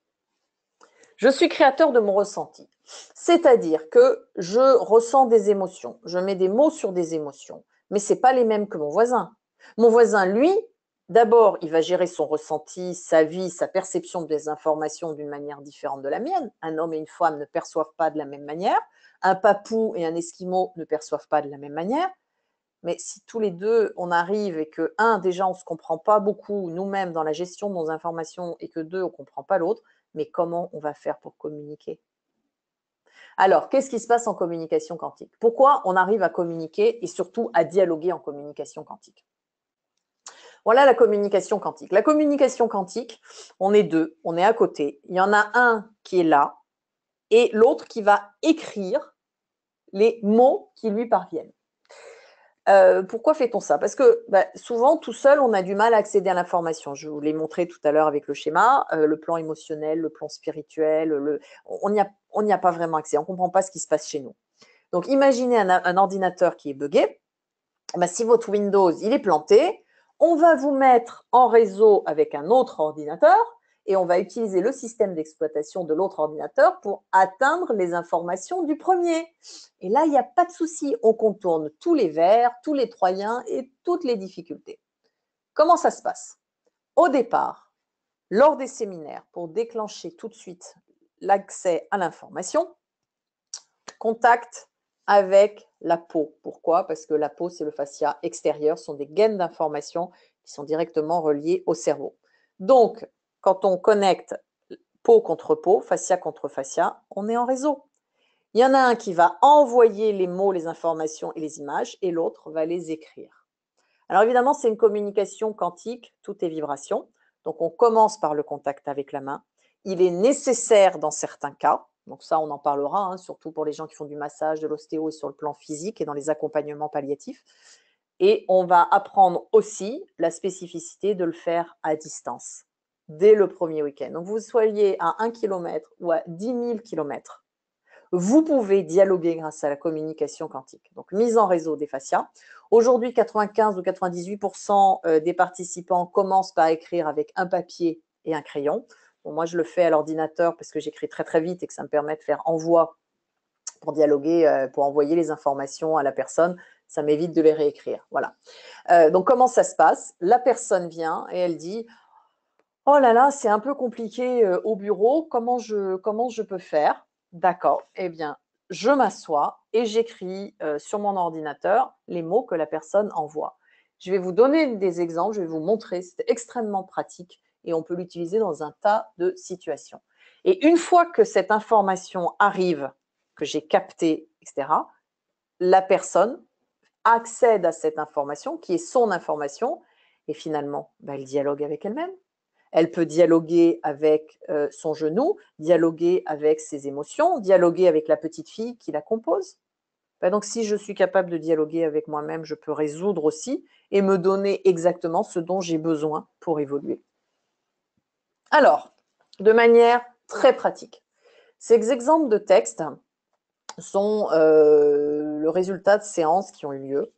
je suis créateur de mon ressenti, c'est-à-dire que je ressens des émotions, je mets des mots sur des émotions, mais ce n'est pas les mêmes que mon voisin. Mon voisin, lui, d'abord, il va gérer son ressenti, sa vie, sa perception des informations d'une manière différente de la mienne. Un homme et une femme ne perçoivent pas de la même manière. Un papou et un esquimau ne perçoivent pas de la même manière. Mais si tous les deux, on arrive et que, déjà, on ne se comprend pas beaucoup nous-mêmes dans la gestion de nos informations et que deux, on ne comprend pas l'autre, mais comment on va faire pour communiquer ? Alors, qu'est-ce qui se passe en communication quantique ? Pourquoi on arrive à communiquer et surtout à dialoguer en communication quantique ? Voilà la communication quantique. La communication quantique, on est deux, on est à côté. Il y en a un qui est là et l'autre qui va écrire les mots qui lui parviennent. Pourquoi fait-on ça? Parce que souvent, tout seul, on a du mal à accéder à l'information. Je vous l'ai montré tout à l'heure avec le schéma, le plan émotionnel, le plan spirituel, on n'y a pas vraiment accès, on ne comprend pas ce qui se passe chez nous. Donc, imaginez un ordinateur qui est buggé. Si votre Windows il est planté, on va vous mettre en réseau avec un autre ordinateur et on va utiliser le système d'exploitation de l'autre ordinateur pour atteindre les informations du premier. Et là, il n'y a pas de souci, on contourne tous les verres, tous les troyens et toutes les difficultés. Comment ça se passe? Au départ, lors des séminaires, pour déclencher tout de suite l'accès à l'information, contact avec la peau. Pourquoi? Parce que la peau, c'est le fascia extérieur, ce sont des gaines d'information qui sont directement reliées au cerveau. Donc, quand on connecte peau contre peau, fascia contre fascia, on est en réseau. Il y en a un qui va envoyer les mots, les informations et les images, et l'autre va les écrire. Alors évidemment, c'est une communication quantique, tout est vibration. Donc on commence par le contact avec la main. Il est nécessaire dans certains cas, donc ça on en parlera, surtout pour les gens qui font du massage, de l'ostéo et sur le plan physique et dans les accompagnements palliatifs. Et on va apprendre aussi la spécificité de le faire à distance, dès le premier week-end. Donc vous soyez à 1 km ou à 10 000 km, vous pouvez dialoguer grâce à la communication quantique. Donc, mise en réseau des fascias. Aujourd'hui, 95 ou 98% des participants commencent par écrire avec un papier et un crayon. Bon, moi, je le fais à l'ordinateur parce que j'écris très, très vite et que ça me permet de faire envoi pour dialoguer, pour envoyer les informations à la personne. Ça m'évite de les réécrire. Voilà. Donc, comment ça se passe? La personne vient et elle dit « Oh là là, c'est un peu compliqué au bureau. Comment je peux faire ?» D'accord. Eh bien, je m'assois et j'écris sur mon ordinateur les mots que la personne envoie. Je vais vous donner des exemples, je vais vous montrer, c'est extrêmement pratique et on peut l'utiliser dans un tas de situations. Et une fois que cette information arrive, que j'ai captée, etc., la personne accède à cette information qui est son information et finalement, elle dialogue avec elle-même. Elle peut dialoguer avec son genou, dialoguer avec ses émotions, dialoguer avec la petite fille qui la compose. Donc, si je suis capable de dialoguer avec moi-même, je peux résoudre aussi et me donner exactement ce dont j'ai besoin pour évoluer. Alors, de manière très pratique, ces exemples de texte sont le résultat de séances qui ont eu lieu.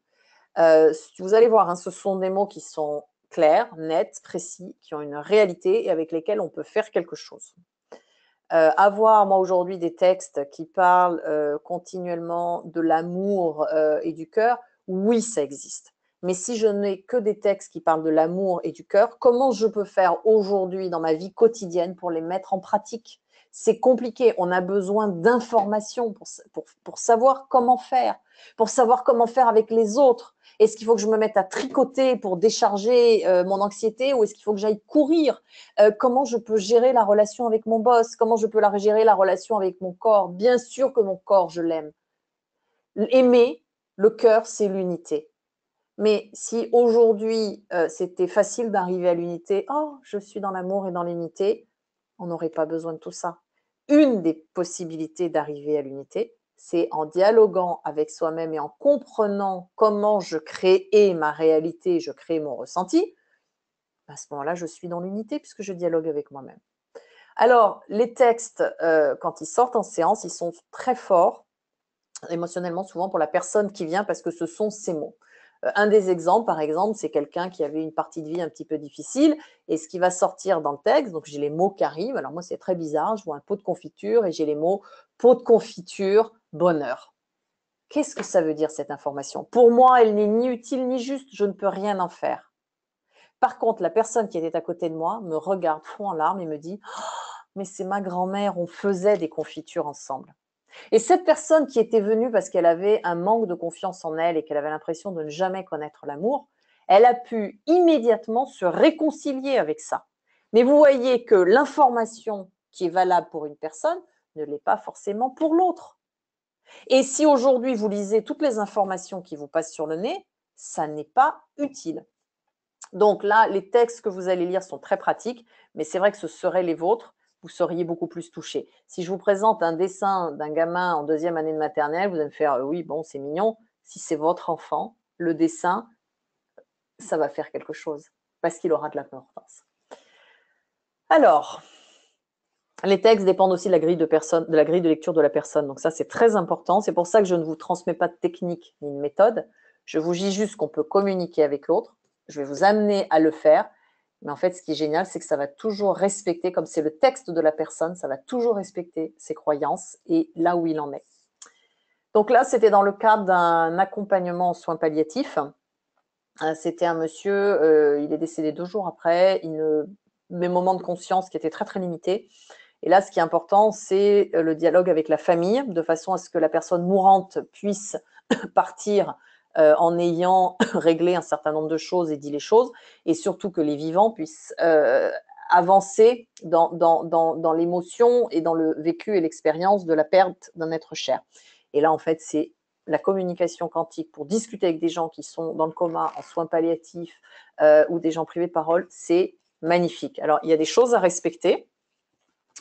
Vous allez voir, ce sont des mots qui sont clairs, nets, précis, qui ont une réalité et avec lesquels on peut faire quelque chose. Avoir, moi, aujourd'hui, des textes qui parlent continuellement de l'amour et du cœur, oui, ça existe. Mais si je n'ai que des textes qui parlent de l'amour et du cœur, comment je peux faire aujourd'hui dans ma vie quotidienne pour les mettre en pratique? C'est compliqué. On a besoin d'informations pour savoir comment faire, pour savoir comment faire avec les autres. Est-ce qu'il faut que je me mette à tricoter pour décharger mon anxiété ou est-ce qu'il faut que j'aille courir? Comment je peux gérer la relation avec mon boss? Comment je peux gérer la relation avec mon corps? Bien sûr que mon corps, je l'aime. Aimer, le cœur, c'est l'unité. Mais si aujourd'hui, c'était facile d'arriver à l'unité, oh, je suis dans l'amour et dans l'unité, on n'aurait pas besoin de tout ça. Une des possibilités d'arriver à l'unité, c'est en dialoguant avec soi-même et en comprenant comment je crée ma réalité, je crée mon ressenti. À ce moment-là, je suis dans l'unité puisque je dialogue avec moi-même. Alors, les textes, quand ils sortent en séance, ils sont très forts émotionnellement souvent pour la personne qui vient parce que ce sont ses mots. Un des exemples, par exemple, c'est quelqu'un qui avait une partie de vie un petit peu difficile et ce qui va sortir dans le texte, donc j'ai les mots qui arrivent. Alors moi, c'est très bizarre, je vois un pot de confiture et j'ai les mots pot de confiture, bonheur. Qu'est-ce que ça veut dire cette information? Pour moi, elle n'est ni utile ni juste, je ne peux rien en faire. Par contre, la personne qui était à côté de moi me regarde fond en larmes et me dit oh, « mais c'est ma grand-mère, on faisait des confitures ensemble ». Et cette personne qui était venue parce qu'elle avait un manque de confiance en elle et qu'elle avait l'impression de ne jamais connaître l'amour, elle a pu immédiatement se réconcilier avec ça. Mais vous voyez que l'information qui est valable pour une personne ne l'est pas forcément pour l'autre. Et si aujourd'hui vous lisez toutes les informations qui vous passent sur le nez, ça n'est pas utile. Donc là, les textes que vous allez lire sont très pratiques, mais c'est vrai que ce seraient les vôtres, vous seriez beaucoup plus touché. Si je vous présente un dessin d'un gamin en 2e année de maternelle, vous allez me faire oui, bon, c'est mignon. Si c'est votre enfant, le dessin, ça va faire quelque chose parce qu'il aura de l'importance. Alors, les textes dépendent aussi de la grille de lecture de la personne. Donc ça, c'est très important. C'est pour ça que je ne vous transmets pas de technique ni de méthode. Je vous dis juste qu'on peut communiquer avec l'autre. Je vais vous amener à le faire. Mais en fait, ce qui est génial, c'est que ça va toujours respecter, comme c'est le texte de la personne, ça va toujours respecter ses croyances et là où il en est. Donc là, c'était dans le cadre d'un accompagnement en soins palliatifs. C'était un monsieur, il est décédé 2 jours après, mes moments de conscience qui étaient très, très limités. Et là, ce qui est important, c'est le dialogue avec la famille, de façon à ce que la personne mourante puisse partir en ayant réglé un certain nombre de choses et dit les choses, et surtout que les vivants puissent avancer dans l'émotion et dans le vécu et l'expérience de la perte d'un être cher. Et là, en fait, c'est la communication quantique pour discuter avec des gens qui sont dans le coma, en soins palliatifs ou des gens privés de parole, c'est magnifique. Alors, il y a des choses à respecter.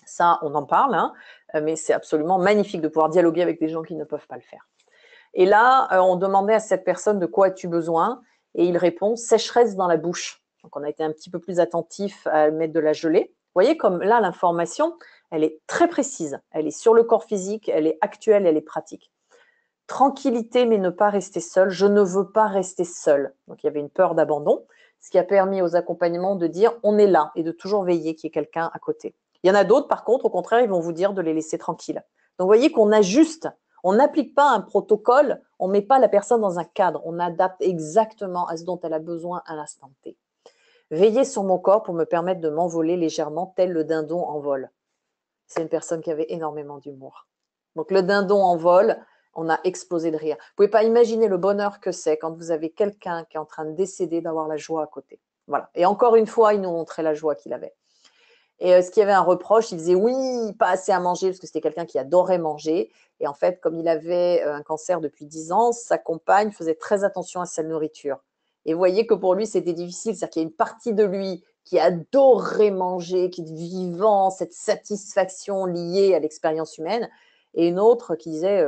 Ça, on en parle, hein, mais c'est absolument magnifique de pouvoir dialoguer avec des gens qui ne peuvent pas le faire. Et là, on demandait à cette personne de quoi as-tu besoin, et il répond sécheresse dans la bouche. Donc, on a été un petit peu plus attentif à mettre de la gelée. Vous voyez comme là, l'information, elle est très précise. Elle est sur le corps physique, elle est actuelle, elle est pratique. Tranquillité, mais ne pas rester seul. Je ne veux pas rester seul. Donc, il y avait une peur d'abandon, ce qui a permis aux accompagnements de dire on est là et de toujours veiller qu'il y ait quelqu'un à côté. Il y en a d'autres, par contre, au contraire, ils vont vous dire de les laisser tranquilles. Donc, vous voyez qu'on ajuste. On n'applique pas un protocole, on ne met pas la personne dans un cadre. On adapte exactement à ce dont elle a besoin à l'instant T. Veiller sur mon corps pour me permettre de m'envoler légèrement, tel le dindon en vol. C'est une personne qui avait énormément d'humour. Donc, le dindon en vol, on a explosé de rire. Vous ne pouvez pas imaginer le bonheur que c'est quand vous avez quelqu'un qui est en train de décéder, d'avoir la joie à côté. Voilà. Et encore une fois, il nous montrait la joie qu'il avait. Et ce qu'il y avait un reproche, il disait oui, pas assez à manger, parce que c'était quelqu'un qui adorait manger. Et en fait, comme il avait un cancer depuis 10 ans, sa compagne faisait très attention à sa nourriture. Et vous voyez que pour lui, c'était difficile. C'est-à-dire qu'il y a une partie de lui qui adorait manger, qui est vivant, cette satisfaction liée à l'expérience humaine, et une autre qui disait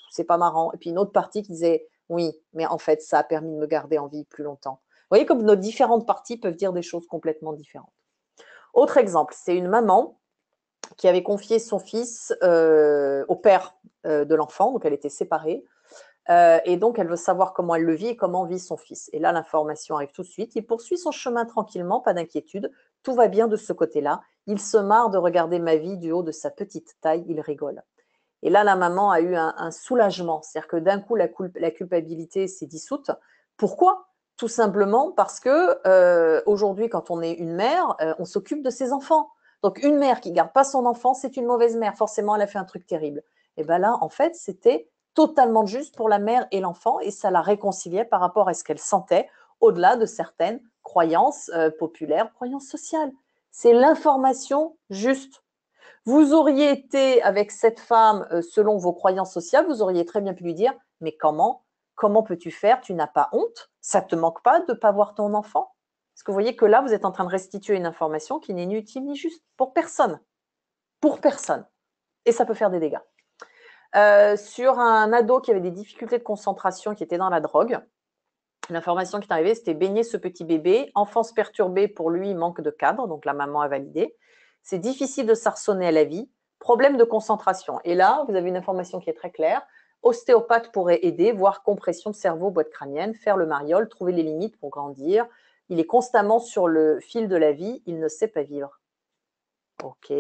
c'est pas marrant. Et puis une autre partie qui disait oui, mais en fait, ça a permis de me garder en vie plus longtemps. Vous voyez comme nos différentes parties peuvent dire des choses complètement différentes. Autre exemple, c'est une maman qui avait confié son fils au père de l'enfant, donc elle était séparée, et donc elle veut savoir comment elle le vit et comment vit son fils. Et là, l'information arrive tout de suite. Il poursuit son chemin tranquillement, pas d'inquiétude, tout va bien de ce côté-là. Il se marre de regarder ma vie du haut de sa petite taille, il rigole. Et là, la maman a eu un soulagement, c'est-à-dire que d'un coup, la culpabilité s'est dissoute. Pourquoi? Tout simplement parce que aujourd'hui, quand on est une mère, on s'occupe de ses enfants. Donc, une mère qui garde pas son enfant, c'est une mauvaise mère. Forcément, elle a fait un truc terrible. Et bien là, en fait, c'était totalement juste pour la mère et l'enfant, et ça la réconciliait par rapport à ce qu'elle sentait, au-delà de certaines croyances populaires, croyances sociales. C'est l'information juste. Vous auriez été avec cette femme selon vos croyances sociales, vous auriez très bien pu lui dire, mais comment peux-tu faire? Tu n'as pas honte? Ça ne te manque pas de ne pas voir ton enfant? Parce que vous voyez que là, vous êtes en train de restituer une information qui n'est ni utile ni juste pour personne. Pour personne. Et ça peut faire des dégâts. Sur un ado qui avait des difficultés de concentration, qui était dans la drogue, l'information qui est arrivée, c'était baigner ce petit bébé, enfance perturbée pour lui, manque de cadre, donc la maman a validé. C'est difficile de s'arçonner à la vie, problème de concentration. Et là, vous avez une information qui est très claire. Ostéopathe pourrait aider, voire compression de cerveau, boîte crânienne, faire le mariole, trouver les limites pour grandir. Il est constamment sur le fil de la vie, il ne sait pas vivre. Ok,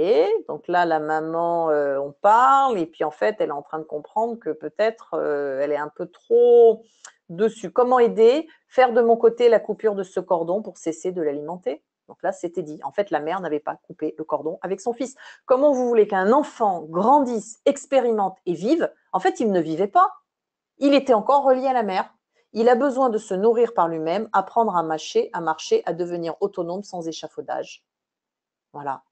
donc là, la maman, on parle, et puis en fait, elle est en train de comprendre que peut-être elle est un peu trop dessus. Comment aider? Faire de mon côté la coupure de ce cordon pour cesser de l'alimenter. Donc là, c'était dit. En fait, la mère n'avait pas coupé le cordon avec son fils. Comment vous voulez qu'un enfant grandisse, expérimente et vive? En fait, il ne vivait pas. Il était encore relié à la mère. Il a besoin de se nourrir par lui-même, apprendre à marcher, à devenir autonome sans échafaudage. Voilà.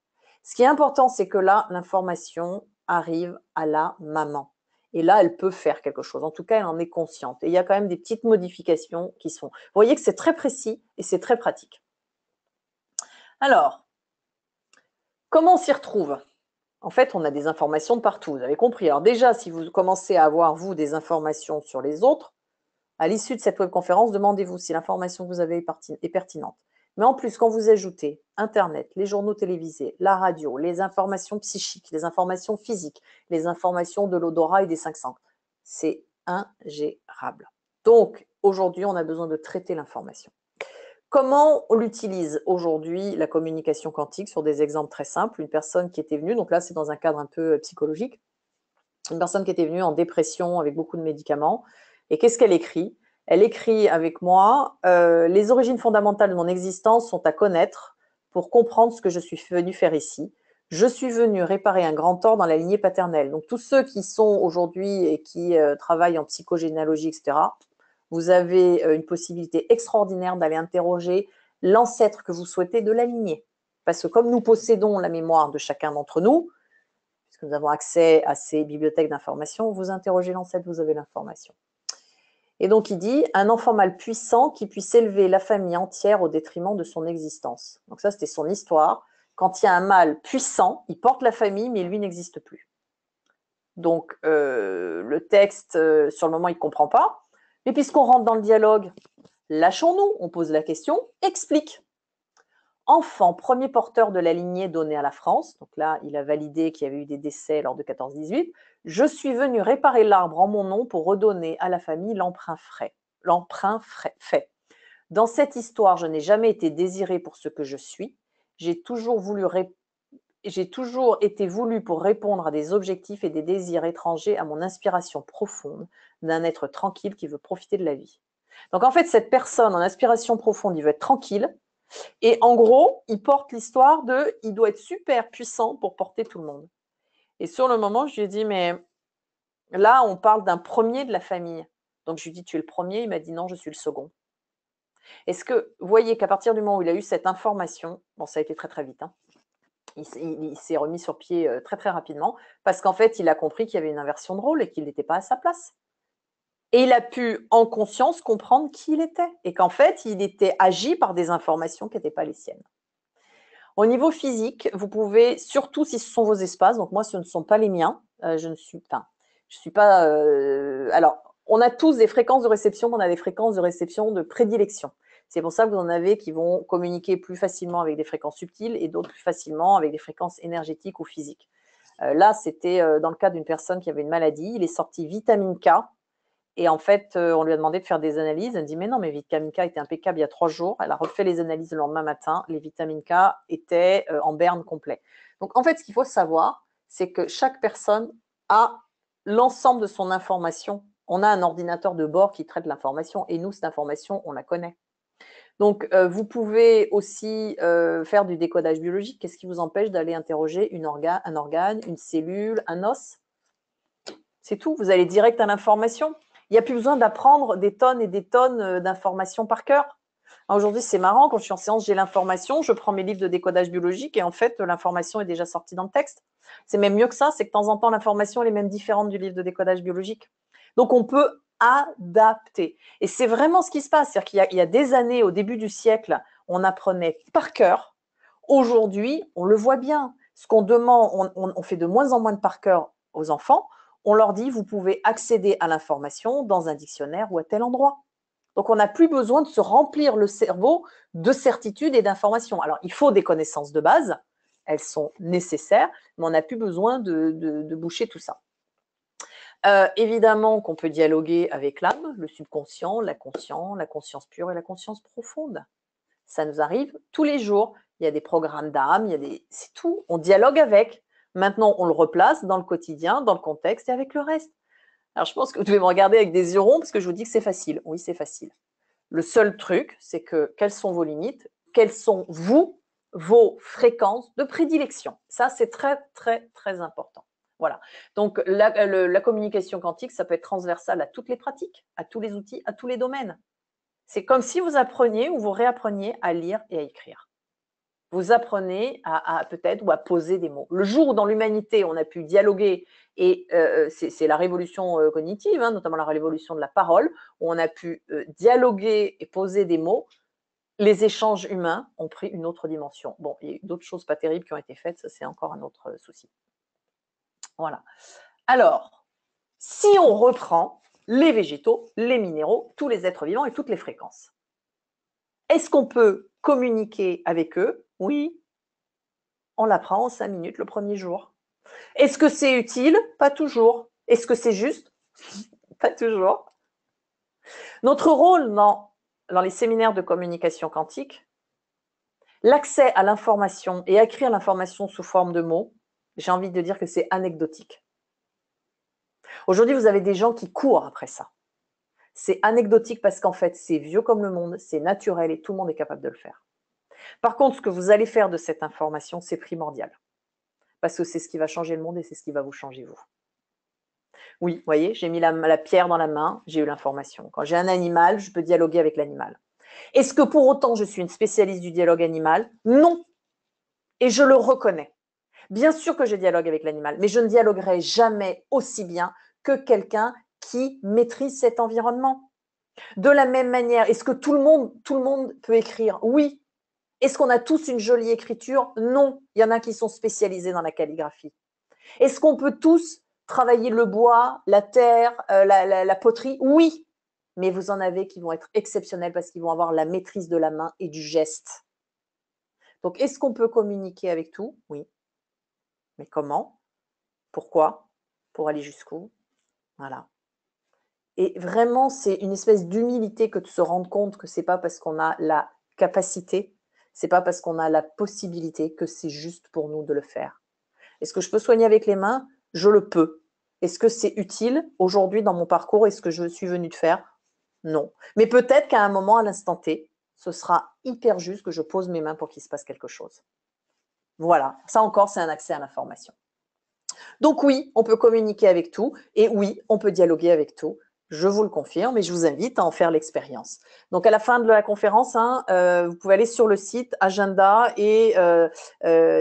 Ce qui est important, c'est que là, l'information arrive à la maman. Et là, elle peut faire quelque chose. En tout cas, elle en est consciente. Et il y a quand même des petites modifications qui se font. Vous voyez que c'est très précis et c'est très pratique. Alors, comment on s'y retrouve? En fait, on a des informations de partout, vous avez compris. Alors déjà, si vous commencez à avoir, vous, des informations sur les autres, À l'issue de cette webconférence, demandez-vous si l'information que vous avez est pertinente. Mais en plus, quand vous ajoutez Internet, les journaux télévisés, la radio, les informations psychiques, les informations physiques, les informations de l'odorat et des cinq sens, c'est ingérable. Donc, aujourd'hui, on a besoin de traiter l'information. Comment on l'utilise aujourd'hui, la communication quantique, sur des exemples très simples? Une personne qui était venue, donc là, c'est dans un cadre un peu psychologique, une personne qui était venue en dépression avec beaucoup de médicaments. Et qu'est-ce qu'elle écrit? Elle écrit avec moi, les origines fondamentales de mon existence sont à connaître pour comprendre ce que je suis venu faire ici. Je suis venu réparer un grand tort dans la lignée paternelle. Donc tous ceux qui sont aujourd'hui et qui travaillent en psychogénéalogie, etc., vous avez une possibilité extraordinaire d'aller interroger l'ancêtre que vous souhaitez de la lignée. Parce que comme nous possédons la mémoire de chacun d'entre nous, puisque nous avons accès à ces bibliothèques d'informations, vous interrogez l'ancêtre, vous avez l'information. Et donc, il dit « un enfant mâle puissant qui puisse élever la famille entière au détriment de son existence ». Donc ça, c'était son histoire. Quand il y a un mâle puissant, il porte la famille, mais lui n'existe plus. Donc, le texte, sur le moment, il ne comprend pas. Mais puisqu'on rentre dans le dialogue, lâchons-nous, on pose la question, explique. Enfant, premier porteur de la lignée donnée à la France, donc là, il a validé qu'il y avait eu des décès lors de 14-18, je suis venu réparer l'arbre en mon nom pour redonner à la famille l'emprunt fait. Dans cette histoire, je n'ai jamais été désiré pour ce que je suis, j'ai toujours été voulu pour répondre à des objectifs et des désirs étrangers à mon inspiration profonde d'un être tranquille qui veut profiter de la vie. Donc en fait, cette personne en inspiration profonde, il veut être tranquille, et en gros, il porte l'histoire de « il doit être super puissant pour porter tout le monde ». Et sur le moment, je lui ai dit « mais là, on parle d'un premier de la famille ». Donc je lui ai dit « tu es le premier ?» Il m'a dit « non, je suis le second ». Est-ce que vous voyez qu'à partir du moment où il a eu cette information, bon, ça a été très très vite, hein, il s'est remis sur pied très très rapidement, parce qu'en fait, il a compris qu'il y avait une inversion de rôle et qu'il n'était pas à sa place. Et il a pu, en conscience, comprendre qui il était, et qu'en fait, il était agi par des informations qui n'étaient pas les siennes. Au niveau physique, vous pouvez, surtout si ce sont vos espaces, donc moi, ce ne sont pas les miens, je ne suis pas… alors, on a tous des fréquences de réception, mais on a des fréquences de réception de prédilection. C'est pour ça que vous en avez qui vont communiquer plus facilement avec des fréquences subtiles et d'autres plus facilement avec des fréquences énergétiques ou physiques. Là, c'était dans le cas d'une personne qui avait une maladie, il est sorti vitamine K. Et en fait, on lui a demandé de faire des analyses. Elle me dit « mais non, mais vitamine K était impeccable il y a 3 jours ». Elle a refait les analyses le lendemain matin. Les vitamines K étaient en berne complet. Donc, en fait, ce qu'il faut savoir, c'est que chaque personne a l'ensemble de son information. On a un ordinateur de bord qui traite l'information. Et nous, cette information, on la connaît. Donc, vous pouvez aussi faire du décodage biologique. Qu'est-ce qui vous empêche d'aller interroger un organe, une cellule, un os? C'est tout. Vous allez direct à l'information. Il n'y a plus besoin d'apprendre des tonnes et des tonnes d'informations par cœur. Aujourd'hui, c'est marrant, quand je suis en séance, j'ai l'information, je prends mes livres de décodage biologique et en fait, l'information est déjà sortie dans le texte. C'est même mieux que ça, c'est que de temps en temps, l'information est même différente du livre de décodage biologique. Donc, on peut adapter. Et c'est vraiment ce qui se passe. C'est-à-dire qu'il y a des années, au début du siècle, on apprenait par cœur. Aujourd'hui, on le voit bien. Ce qu'on demande, on fait de moins en moins de par cœur aux enfants. On leur dit, vous pouvez accéder à l'information dans un dictionnaire ou à tel endroit. Donc, on n'a plus besoin de se remplir le cerveau de certitudes et d'informations. Alors, il faut des connaissances de base, elles sont nécessaires, mais on n'a plus besoin de boucher tout ça. Évidemment qu'on peut dialoguer avec l'âme, le subconscient, la conscience pure et la conscience profonde. Ça nous arrive tous les jours. Il y a des programmes d'âme, c'est tout. On dialogue avec. Maintenant, on le replace dans le quotidien, dans le contexte et avec le reste. Alors, je pense que vous devez me regarder avec des yeux ronds parce que je vous dis que c'est facile. Oui, c'est facile. Le seul truc, c'est que quelles sont vos limites? Quelles sont, vos fréquences de prédilection? Ça, c'est très, très, très important. Voilà. Donc, la communication quantique, ça peut être transversal à toutes les pratiques, à tous les outils, à tous les domaines. C'est comme si vous appreniez ou vous réappreniez à lire et à écrire. Vous apprenez à peut-être ou à poser des mots. Le jour où dans l'humanité, on a pu dialoguer, et c'est la révolution cognitive, hein, notamment la révolution de la parole, où on a pu dialoguer et poser des mots, les échanges humains ont pris une autre dimension. Bon, il y a eu d'autres choses pas terribles qui ont été faites, ça c'est encore un autre souci. Voilà. Alors, si on reprend les végétaux, les minéraux, tous les êtres vivants et toutes les fréquences. Est-ce qu'on peut communiquer avec eux? Oui, on l'apprend en 5 minutes le premier jour. Est-ce que c'est utile? Pas toujours. Est-ce que c'est juste? Pas toujours. Notre rôle dans les séminaires de communication quantique, l'accès à l'information et à écrire l'information sous forme de mots, j'ai envie de dire que c'est anecdotique. Aujourd'hui, vous avez des gens qui courent après ça. C'est anecdotique parce qu'en fait, c'est vieux comme le monde, c'est naturel et tout le monde est capable de le faire. Par contre, ce que vous allez faire de cette information, c'est primordial. Parce que c'est ce qui va changer le monde et c'est ce qui va vous changer vous. Oui, vous voyez, j'ai mis la pierre dans la main, j'ai eu l'information. Quand j'ai un animal, je peux dialoguer avec l'animal. Est-ce que pour autant je suis une spécialiste du dialogue animal? Non. Et je le reconnais. Bien sûr que je dialogue avec l'animal, mais je ne dialoguerai jamais aussi bien que quelqu'un qui maîtrise cet environnement. De la même manière, est-ce que tout le monde peut écrire? Oui. Est-ce qu'on a tous une jolie écriture? Non. Il y en a qui sont spécialisés dans la calligraphie. Est-ce qu'on peut tous travailler le bois, la terre, la poterie? Oui. Mais vous en avez qui vont être exceptionnels parce qu'ils vont avoir la maîtrise de la main et du geste. Donc, est-ce qu'on peut communiquer avec tout? Oui. Mais comment? Pourquoi? Pour aller jusqu'où? Voilà. Et vraiment, c'est une espèce d'humilité que de se rendre compte que c'est pas parce qu'on a la capacité, c'est pas parce qu'on a la possibilité que c'est juste pour nous de le faire. Est-ce que je peux soigner avec les mains? Je le peux. Est-ce que c'est utile aujourd'hui dans mon parcours? Est-ce que je suis venue de faire? Non. Mais peut-être qu'à un moment, à l'instant T, ce sera hyper juste que je pose mes mains pour qu'il se passe quelque chose. Voilà. Ça encore, c'est un accès à l'information. Donc oui, on peut communiquer avec tout et oui, on peut dialoguer avec tout. Je vous le confirme et je vous invite à en faire l'expérience. Donc à la fin de la conférence, vous pouvez aller sur le site agenda et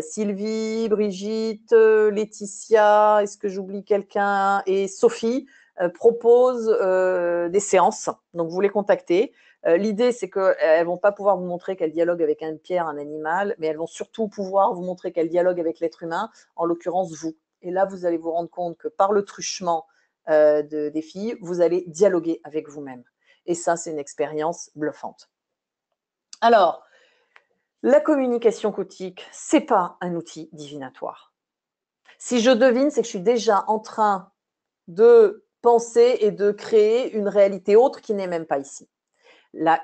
Sylvie, Brigitte, Laetitia, est-ce que j'oublie quelqu'un, et Sophie proposent des séances. Donc vous les contactez. L'idée, c'est qu'elles ne vont pas pouvoir vous montrer qu'elles dialoguent avec une pierre, un animal, mais elles vont surtout pouvoir vous montrer qu'elles dialoguent avec l'être humain, en l'occurrence vous. Et là, vous allez vous rendre compte que par le truchement des filles, vous allez dialoguer avec vous-même. Et ça, c'est une expérience bluffante. Alors, la communication quantique, ce n'est pas un outil divinatoire. Si je devine, c'est que je suis déjà en train de penser et de créer une réalité autre qui n'est même pas ici. La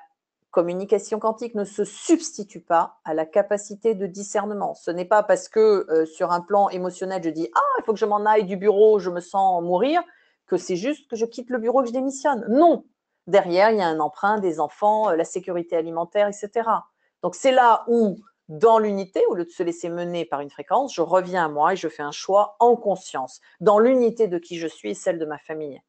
communication quantique ne se substitue pas à la capacité de discernement. Ce n'est pas parce que sur un plan émotionnel, je dis « Ah, il faut que je m'en aille du bureau, je me sens mourir », que c'est juste que je quitte le bureau, que je démissionne. Non. Derrière, il y a un emprunt, des enfants, la sécurité alimentaire, etc. Donc, c'est là où, dans l'unité, au lieu de se laisser mener par une fréquence, je reviens à moi et je fais un choix en conscience, dans l'unité de qui je suis et celle de ma famille.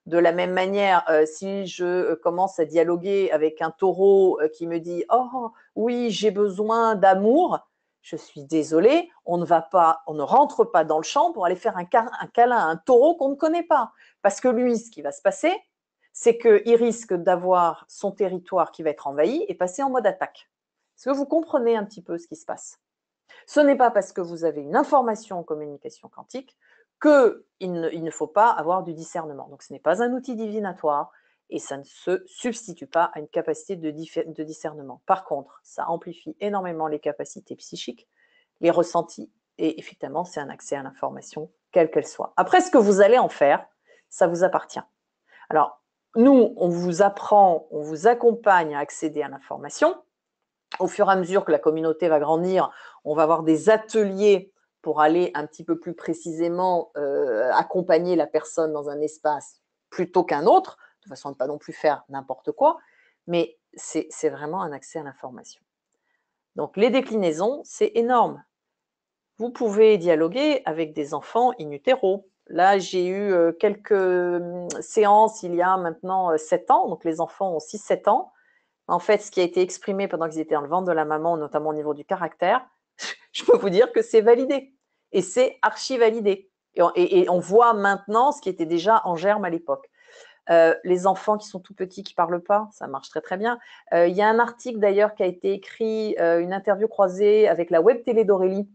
De la même manière, si je commence à dialoguer avec un taureau qui me dit « Oh oui, j'ai besoin d'amour », je suis désolée, on ne rentre pas dans le champ pour aller faire un câlin à un taureau qu'on ne connaît pas. Parce que lui, ce qui va se passer, c'est qu'il risque d'avoir son territoire qui va être envahi et passer en mode attaque. Est-ce que vous comprenez un petit peu ce qui se passe? Ce n'est pas parce que vous avez une information en communication quantique qu'il ne faut pas avoir du discernement. Donc, ce n'est pas un outil divinatoire et ça ne se substitue pas à une capacité de discernement. Par contre, ça amplifie énormément les capacités psychiques, les ressentis et effectivement, c'est un accès à l'information, quelle qu'elle soit. Après, ce que vous allez en faire, ça vous appartient. Alors, nous, on vous apprend, on vous accompagne à accéder à l'information. Au fur et à mesure que la communauté va grandir, on va avoir des ateliers pour aller un petit peu plus précisément accompagner la personne dans un espace plutôt qu'un autre, de façon à ne pas non plus faire n'importe quoi, mais c'est vraiment un accès à l'information. Donc les déclinaisons, c'est énorme. Vous pouvez dialoguer avec des enfants in utero. Là, j'ai eu quelques séances il y a maintenant 7 ans, donc les enfants ont 6-7 ans. En fait, ce qui a été exprimé pendant qu'ils étaient dans le ventre de la maman, notamment au niveau du caractère, je peux vous dire que c'est validé. Et c'est archi validé. Et on voit maintenant ce qui était déjà en germe à l'époque. Les enfants qui sont tout petits, qui ne parlent pas, ça marche très très bien. Il y a un article d'ailleurs qui a été écrit, une interview croisée avec la web télé d'Aurélie,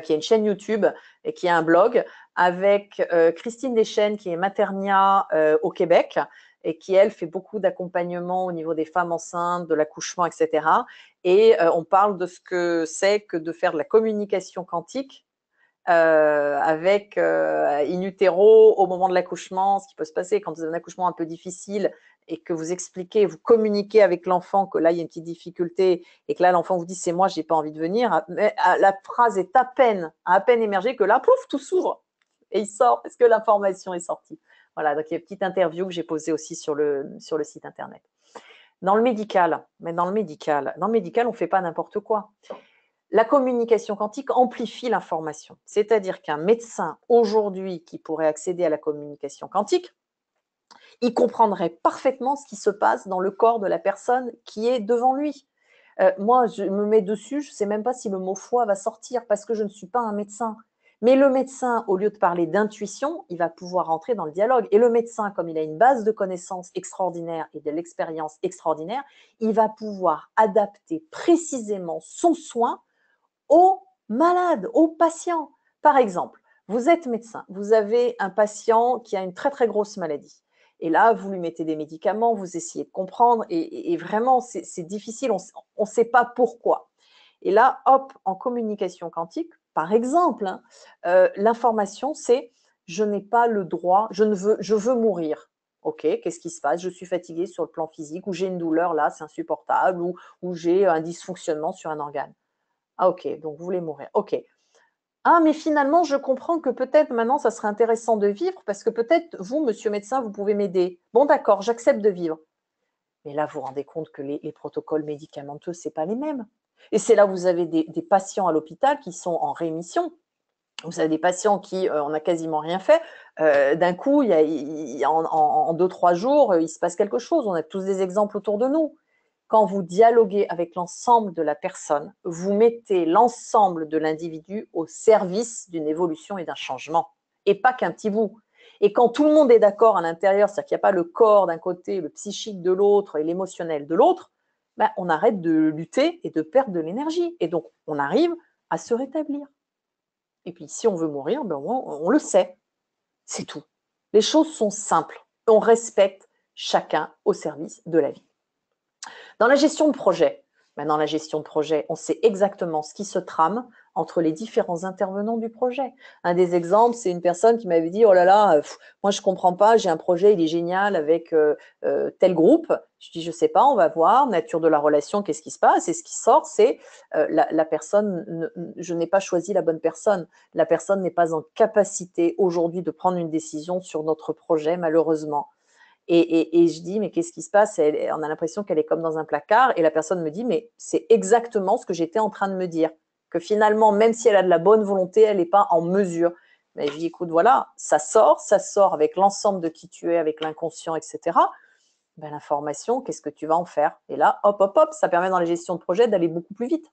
qui a une chaîne YouTube et qui a un blog, avec Christine Deschênes, qui est Maternia au Québec, et qui, elle, fait beaucoup d'accompagnement au niveau des femmes enceintes, de l'accouchement, etc. Et on parle de ce que c'est que de faire de la communication quantique avec in utero au moment de l'accouchement, ce qui peut se passer quand vous avez un accouchement un peu difficile et que vous expliquez, vous communiquez avec l'enfant que là, il y a une petite difficulté et que là, l'enfant vous dit, c'est moi, j'ai pas envie de venir. Mais la phrase est à peine émergée que là, pouf, tout s'ouvre et il sort parce que l'information est sortie. Voilà, donc il y a une petite interview que j'ai posée aussi sur le site internet. Dans le médical, on ne fait pas n'importe quoi. La communication quantique amplifie l'information. C'est-à-dire qu'un médecin aujourd'hui qui pourrait accéder à la communication quantique, il comprendrait parfaitement ce qui se passe dans le corps de la personne qui est devant lui. Moi, je me mets dessus, je ne sais même pas si le mot foi va sortir parce que je ne suis pas un médecin. Mais le médecin, au lieu de parler d'intuition, il va pouvoir entrer dans le dialogue. Et le médecin, comme il a une base de connaissances extraordinaire et de l'expérience extraordinaire, il va pouvoir adapter précisément son soin aux malades, aux patients. Par exemple, vous êtes médecin, vous avez un patient qui a une très très grosse maladie. Et là, vous lui mettez des médicaments, vous essayez de comprendre, et vraiment, c'est difficile, on ne sait pas pourquoi. Et là, hop, en communication quantique, par exemple, l'information, c'est je n'ai pas le droit, je veux mourir. Ok, qu'est-ce qui se passe? Je suis fatiguée sur le plan physique, ou j'ai une douleur là, c'est insupportable, ou j'ai un dysfonctionnement sur un organe. Ah ok, donc vous voulez mourir. Ok. Ah, mais finalement, je comprends que peut-être maintenant, ça serait intéressant de vivre parce que peut-être vous, monsieur médecin, vous pouvez m'aider. Bon, d'accord, j'accepte de vivre. Mais là, vous vous rendez compte que les protocoles médicamenteux, ce n'est pas les mêmes. Et c'est là où vous avez des patients à l'hôpital qui sont en rémission. Vous avez des patients qui, on n'a quasiment rien fait. D'un coup, en 2-3 jours, il se passe quelque chose. On a tous des exemples autour de nous. Quand vous dialoguez avec l'ensemble de la personne, vous mettez l'ensemble de l'individu au service d'une évolution et d'un changement, et pas qu'un petit bout. Et quand tout le monde est d'accord à l'intérieur, c'est-à-dire qu'il n'y a pas le corps d'un côté, le psychique de l'autre et l'émotionnel de l'autre, ben, on arrête de lutter et de perdre de l'énergie. Et donc, on arrive à se rétablir. Et puis, si on veut mourir, ben, on le sait. C'est tout. Les choses sont simples. On respecte chacun au service de la vie. Dans la gestion de projet, dans la gestion de projet, on sait exactement ce qui se trame entre les différents intervenants du projet. Un des exemples, c'est une personne qui m'avait dit, oh là là, moi je comprends pas, j'ai un projet, il est génial avec tel groupe. Je dis, je sais pas, on va voir, nature de la relation, qu'est-ce qui se passe? Et ce qui sort, c'est la personne, je n'ai pas choisi la bonne personne. La personne n'est pas en capacité aujourd'hui de prendre une décision sur notre projet, malheureusement. Et je dis, mais qu'est-ce qui se passe? On a l'impression qu'elle est comme dans un placard. Et la personne me dit, mais c'est exactement ce que j'étais en train de me dire. Que finalement, même si elle a de la bonne volonté, elle n'est pas en mesure. Mais je dis, écoute, voilà, ça sort avec l'ensemble de qui tu es, avec l'inconscient, etc. Ben, l'information, qu'est-ce que tu vas en faire? Et là, hop, hop, hop, ça permet dans la gestion de projet d'aller beaucoup plus vite.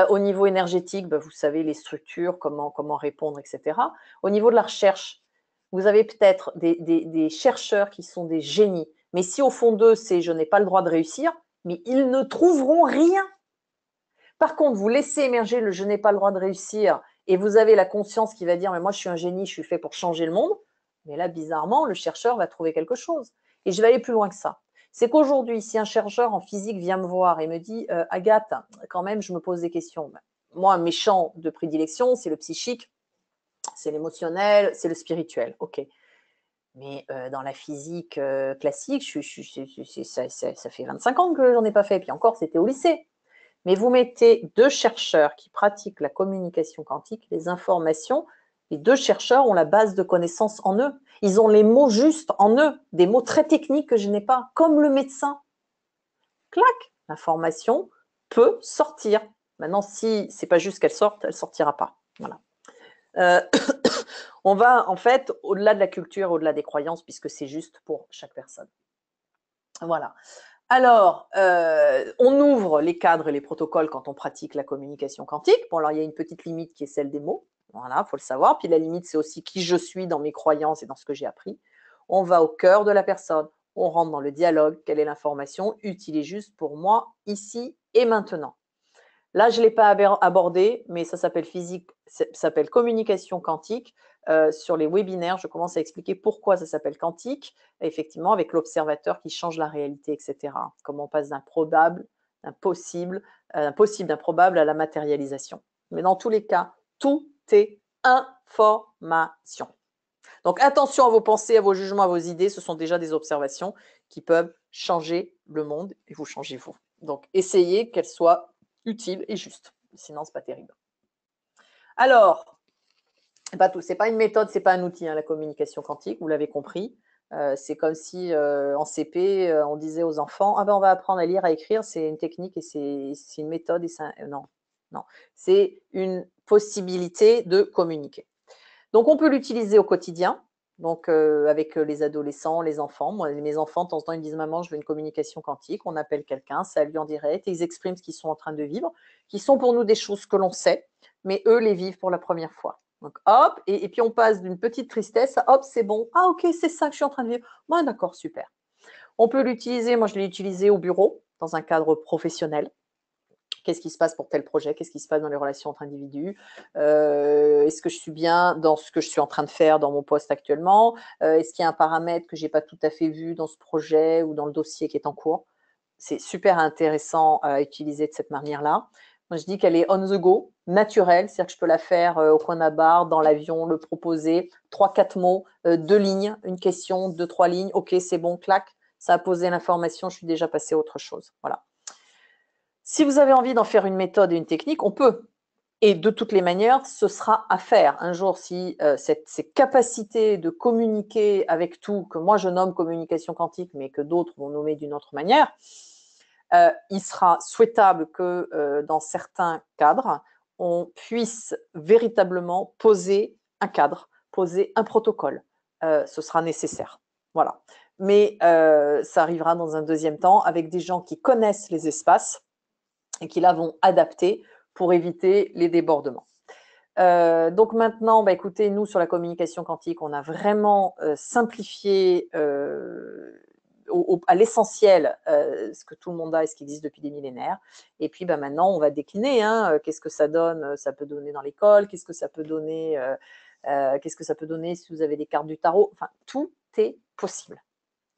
Au niveau énergétique, ben, vous savez les structures, comment répondre, etc. Au niveau de la recherche, vous avez peut-être des chercheurs qui sont des génies, mais si au fond d'eux, c'est je n'ai pas le droit de réussir, mais ils ne trouveront rien. Par contre, vous laissez émerger le je n'ai pas le droit de réussir et vous avez la conscience qui va dire mais moi je suis un génie, je suis fait pour changer le monde. Mais là, bizarrement, le chercheur va trouver quelque chose. Et je vais aller plus loin que ça. C'est qu'aujourd'hui, si un chercheur en physique vient me voir et me dit Agathe, quand même, je me pose des questions. Moi, mes champs de prédilection, c'est le psychique, c'est l'émotionnel, c'est le spirituel. OK. Mais dans la physique classique, ça fait 25 ans que j'en ai pas fait. Puis encore, c'était au lycée. Mais vous mettez 2 chercheurs qui pratiquent la communication quantique, les informations, les 2 chercheurs ont la base de connaissances en eux. Ils ont les mots justes en eux, des mots très techniques que je n'ai pas, comme le médecin. Clac, l'information peut sortir. Maintenant, si c'est pas juste qu'elle sorte, elle sortira pas. Voilà. On va en fait au-delà de la culture, au-delà des croyances, puisque c'est juste pour chaque personne. Voilà. Alors, on ouvre les cadres et les protocoles quand on pratique la communication quantique. Bon, alors il y a une petite limite qui est celle des mots. Voilà, il faut le savoir. Puis la limite, c'est aussi qui je suis dans mes croyances et dans ce que j'ai appris. On va au cœur de la personne. On rentre dans le dialogue. Quelle est l'information utile et juste pour moi, ici et maintenant? Là, je ne l'ai pas abordé, mais ça s'appelle physique, ça s'appelle communication quantique. Sur les webinaires, je commence à expliquer pourquoi ça s'appelle quantique, effectivement, avec l'observateur qui change la réalité, etc. Comment on passe d'un probable, d'un possible, d'un probable à la matérialisation. Mais dans tous les cas, tout est information. Donc, attention à vos pensées, à vos jugements, à vos idées. Ce sont déjà des observations qui peuvent changer le monde et vous changer vous. Donc, essayez qu'elles soient utiles et justes. Sinon, ce n'est pas terrible. Alors, c'est pas une méthode, c'est pas un outil, hein, la communication quantique, vous l'avez compris. C'est comme si en CP, on disait aux enfants, ah ben on va apprendre à lire, à écrire, c'est une technique et c'est une méthode. Et ça, non, non. C'est une possibilité de communiquer. Donc, on peut l'utiliser au quotidien, donc avec les adolescents, les enfants. Moi, mes enfants, de temps en temps, ils me disent « Maman, je veux une communication quantique ». On appelle quelqu'un, ça lui en direct, ils expriment ce qu'ils sont en train de vivre, qui sont pour nous des choses que l'on sait, mais eux les vivent pour la première fois. Donc, hop, et puis on passe d'une petite tristesse à « Hop, c'est bon. Ah, ok, c'est ça que je suis en train de vivre. Moi, d'accord, super ». On peut l'utiliser, moi je l'ai utilisé au bureau, dans un cadre professionnel. Qu'est-ce qui se passe pour tel projet? Qu'est-ce qui se passe dans les relations entre individus? Est-ce que je suis bien dans ce que je suis en train de faire dans mon poste actuellement? Est-ce qu'il y a un paramètre que je n'ai pas tout à fait vu dans ce projet ou dans le dossier qui est en cours? C'est super intéressant à utiliser de cette manière-là. Moi, je dis qu'elle est on the go, naturelle, c'est-à-dire que je peux la faire au coin d'un bar, dans l'avion, le proposer, 3-4 mots, 2 lignes, une question, 2-3 lignes, ok, c'est bon, clac, ça a posé l'information, je suis déjà passé à autre chose. Voilà. Si vous avez envie d'en faire une méthode et une technique, on peut. Et de toutes les manières, ce sera à faire. Un jour, si ces capacités de communiquer avec tout, que moi je nomme communication quantique, mais que d'autres vont nommer d'une autre manière, il sera souhaitable que dans certains cadres, on puisse véritablement poser un cadre, poser un protocole. Ce sera nécessaire. Voilà. Mais ça arrivera dans un deuxième temps avec des gens qui connaissent les espaces et qui là vont adapter pour éviter les débordements. Donc maintenant, bah, écoutez, nous sur la communication quantique, on a vraiment simplifié à l'essentiel ce que tout le monde a et ce qui existe depuis des millénaires. Et puis bah, maintenant, on va décliner. Hein, qu'est-ce que ça donne? Ça peut donner dans l'école. Qu'est-ce que ça peut donner qu'est-ce que ça peut donner si vous avez des cartes du tarot? Enfin, tout est possible.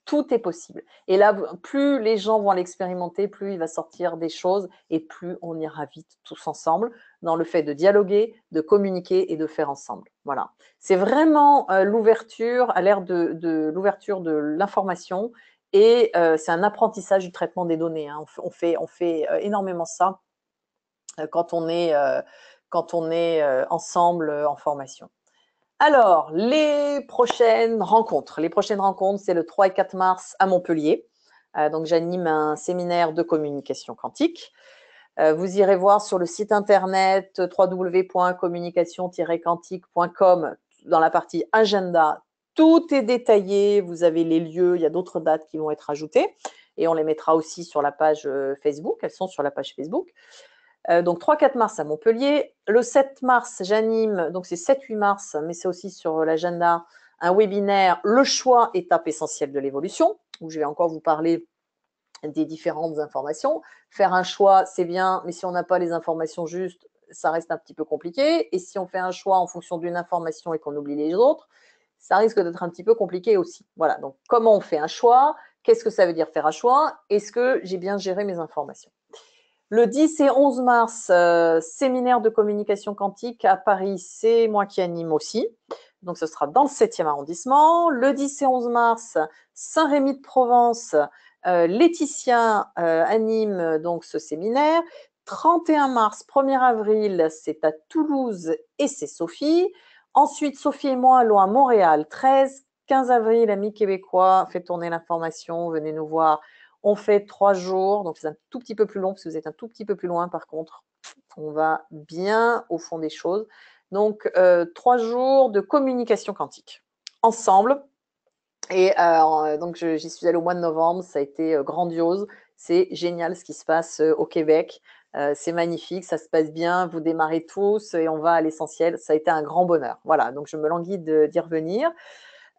Tout est possible. Et là, plus les gens vont l'expérimenter, plus il va sortir des choses et plus on ira vite tous ensemble dans le fait de dialoguer, de communiquer et de faire ensemble. Voilà. C'est vraiment l'ouverture à l'ère de l'ouverture de l'information et c'est un apprentissage du traitement des données. Hein. On fait énormément ça quand on est ensemble en formation. Alors, les prochaines rencontres. Les prochaines rencontres, c'est le 3 et 4 mars à Montpellier. Donc, j'anime un séminaire de communication quantique. Vous irez voir sur le site internet www.communication-quantique.com dans la partie agenda. Tout est détaillé. Vous avez les lieux. Il y a d'autres dates qui vont être ajoutées. Et on les mettra aussi sur la page Facebook. Elles sont sur la page Facebook. Donc 3-4 mars à Montpellier. Le 7 mars, j'anime, donc c'est 7-8 mars, mais c'est aussi sur l'agenda, un webinaire « Le choix, étape essentielle de l'évolution » où je vais encore vous parler des différentes informations. Faire un choix, c'est bien, mais si on n'a pas les informations justes, ça reste un petit peu compliqué. Et si on fait un choix en fonction d'une information et qu'on oublie les autres, ça risque d'être un petit peu compliqué aussi. Voilà, donc comment on fait un choix? Qu'est-ce que ça veut dire faire un choix? Est-ce que j'ai bien géré mes informations? Le 10 et 11 mars, séminaire de communication quantique à Paris, c'est moi qui anime aussi. Donc, ce sera dans le 7e arrondissement. Le 10 et 11 mars, Saint-Rémy-de-Provence, Laetitia anime donc ce séminaire. 31 mars, 1er avril, c'est à Toulouse et c'est Sophie. Ensuite, Sophie et moi allons à Montréal, 13-15 avril, amis québécois, faites tourner l'information, venez nous voir. On fait 3 jours, donc c'est un tout petit peu plus long, parce que vous êtes un tout petit peu plus loin par contre. On va bien au fond des choses. Donc, 3 jours de communication quantique, ensemble. Et donc, j'y suis allée au mois de novembre, ça a été grandiose. C'est génial ce qui se passe au Québec. C'est magnifique, ça se passe bien, vous démarrez tous et on va à l'essentiel. Ça a été un grand bonheur. Voilà, donc je me languis d'y revenir.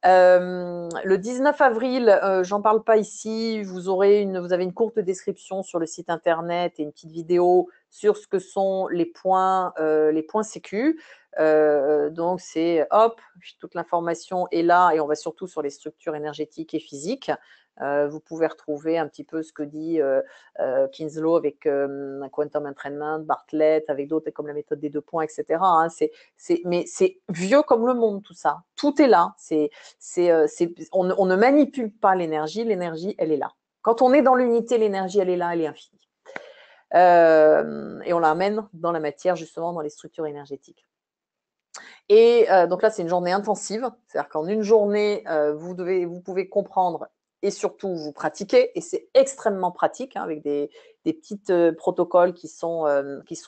Le 19 avril, j'en parle pas ici, vous avez une courte description sur le site internet et une petite vidéo sur ce que sont les points sécu. Donc c'est hop, toute l'information est là et on va surtout sur les structures énergétiques et physiques. Vous pouvez retrouver un petit peu ce que dit Kinslow avec Quantum Entrainment, Bartlett, avec d'autres comme la méthode des 2 points, etc. Hein. Mais c'est vieux comme le monde tout ça. Tout est là. On ne manipule pas l'énergie, elle est là. Quand on est dans l'unité, l'énergie, elle est là, elle est infinie. Et on l'amène dans la matière, justement, dans les structures énergétiques. Et donc là, c'est une journée intensive. C'est-à-dire qu'en une journée, vous pouvez comprendre et surtout vous pratiquer. Et c'est extrêmement pratique, hein, avec des petits protocoles qui sont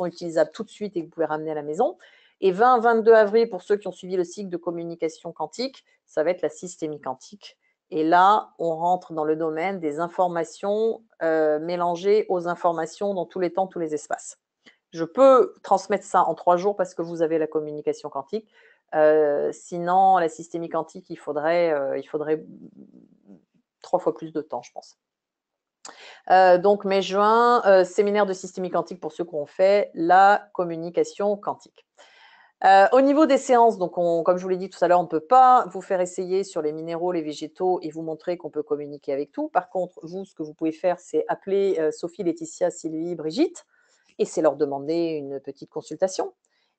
utilisables tout de suite et que vous pouvez ramener à la maison. Et 20-22 avril, pour ceux qui ont suivi le cycle de communication quantique, ça va être la systémie quantique. Et là, on rentre dans le domaine des informations mélangées aux informations dans tous les temps, tous les espaces. Je peux transmettre ça en 3 jours parce que vous avez la communication quantique. Sinon, la systémie quantique, il faudrait 3 fois plus de temps, je pense. Donc, mai-juin, séminaire de systémie quantique pour ceux qui ont fait la communication quantique. Au niveau des séances, donc comme je vous l'ai dit tout à l'heure, on ne peut pas vous faire essayer sur les minéraux, les végétaux et vous montrer qu'on peut communiquer avec tout. Par contre, vous, ce que vous pouvez faire, c'est appeler Sophie, Laetitia, Sylvie, Brigitte et c'est leur demander une petite consultation.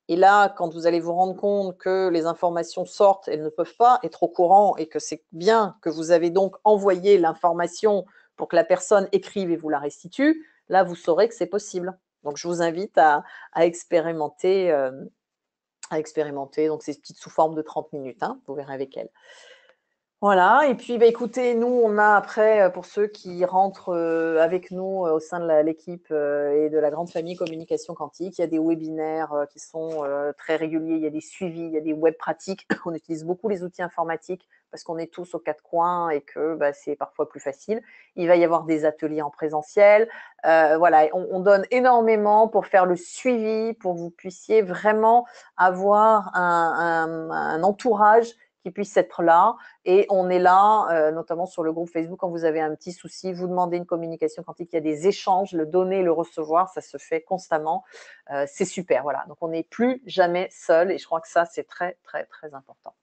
Et là, quand vous allez vous rendre compte que les informations sortent, elles ne peuvent pas être au courant et que c'est bien que vous avez donc envoyé l'information pour que la personne écrive et vous la restitue, là, vous saurez que c'est possible. Donc, je vous invite à expérimenter. Donc c'est sous forme de 30 minutes, hein, vous verrez avec elle. Voilà, et puis bah, écoutez, nous, on a après, pour ceux qui rentrent avec nous au sein de l'équipe et de la grande famille communication quantique, il y a des webinaires qui sont très réguliers, il y a des suivis, il y a des web pratiques. On utilise beaucoup les outils informatiques parce qu'on est tous aux 4 coins et que bah, c'est parfois plus facile. Il va y avoir des ateliers en présentiel. Voilà, on donne énormément pour faire le suivi, pour que vous puissiez vraiment avoir un entourage qui puisse être là. Et on est là, notamment sur le groupe Facebook, quand vous avez un petit souci, vous demandez une communication quantique, il y a des échanges, le donner, le recevoir, ça se fait constamment. C'est super, voilà. Donc, on n'est plus jamais seul et je crois que ça, c'est très, très, très important.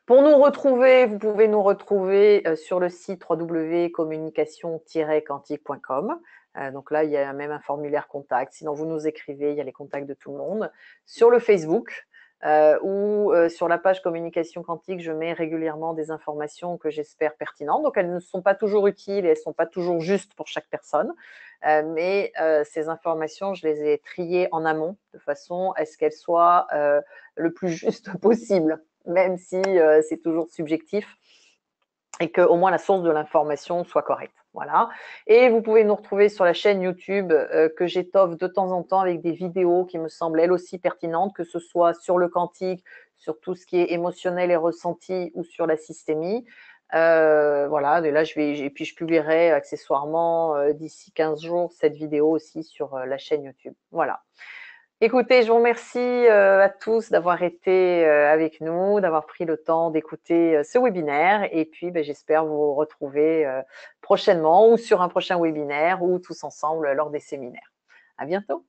Pour nous retrouver, vous pouvez nous retrouver sur le site www.communication-quantique.com. Donc là, il y a même un formulaire contact. Sinon, vous nous écrivez, il y a les contacts de tout le monde. Sur le Facebook, ou sur la page communication quantique, je mets régulièrement des informations que j'espère pertinentes. Donc, elles ne sont pas toujours utiles et elles ne sont pas toujours justes pour chaque personne. Mais ces informations, je les ai triées en amont de façon à ce qu'elles soient le plus justes possible, même si c'est toujours subjectif et qu'au moins la source de l'information soit correcte. Voilà. Et vous pouvez nous retrouver sur la chaîne YouTube que j'étoffe de temps en temps avec des vidéos qui me semblent elles aussi pertinentes, que ce soit sur le quantique, sur tout ce qui est émotionnel et ressenti ou sur la systémie. Voilà, et là puis je publierai accessoirement d'ici 15 jours cette vidéo aussi sur la chaîne YouTube. Voilà. Écoutez, je vous remercie à tous d'avoir été avec nous, d'avoir pris le temps d'écouter ce webinaire. Et puis, j'espère vous retrouver prochainement ou sur un prochain webinaire ou tous ensemble lors des séminaires. À bientôt.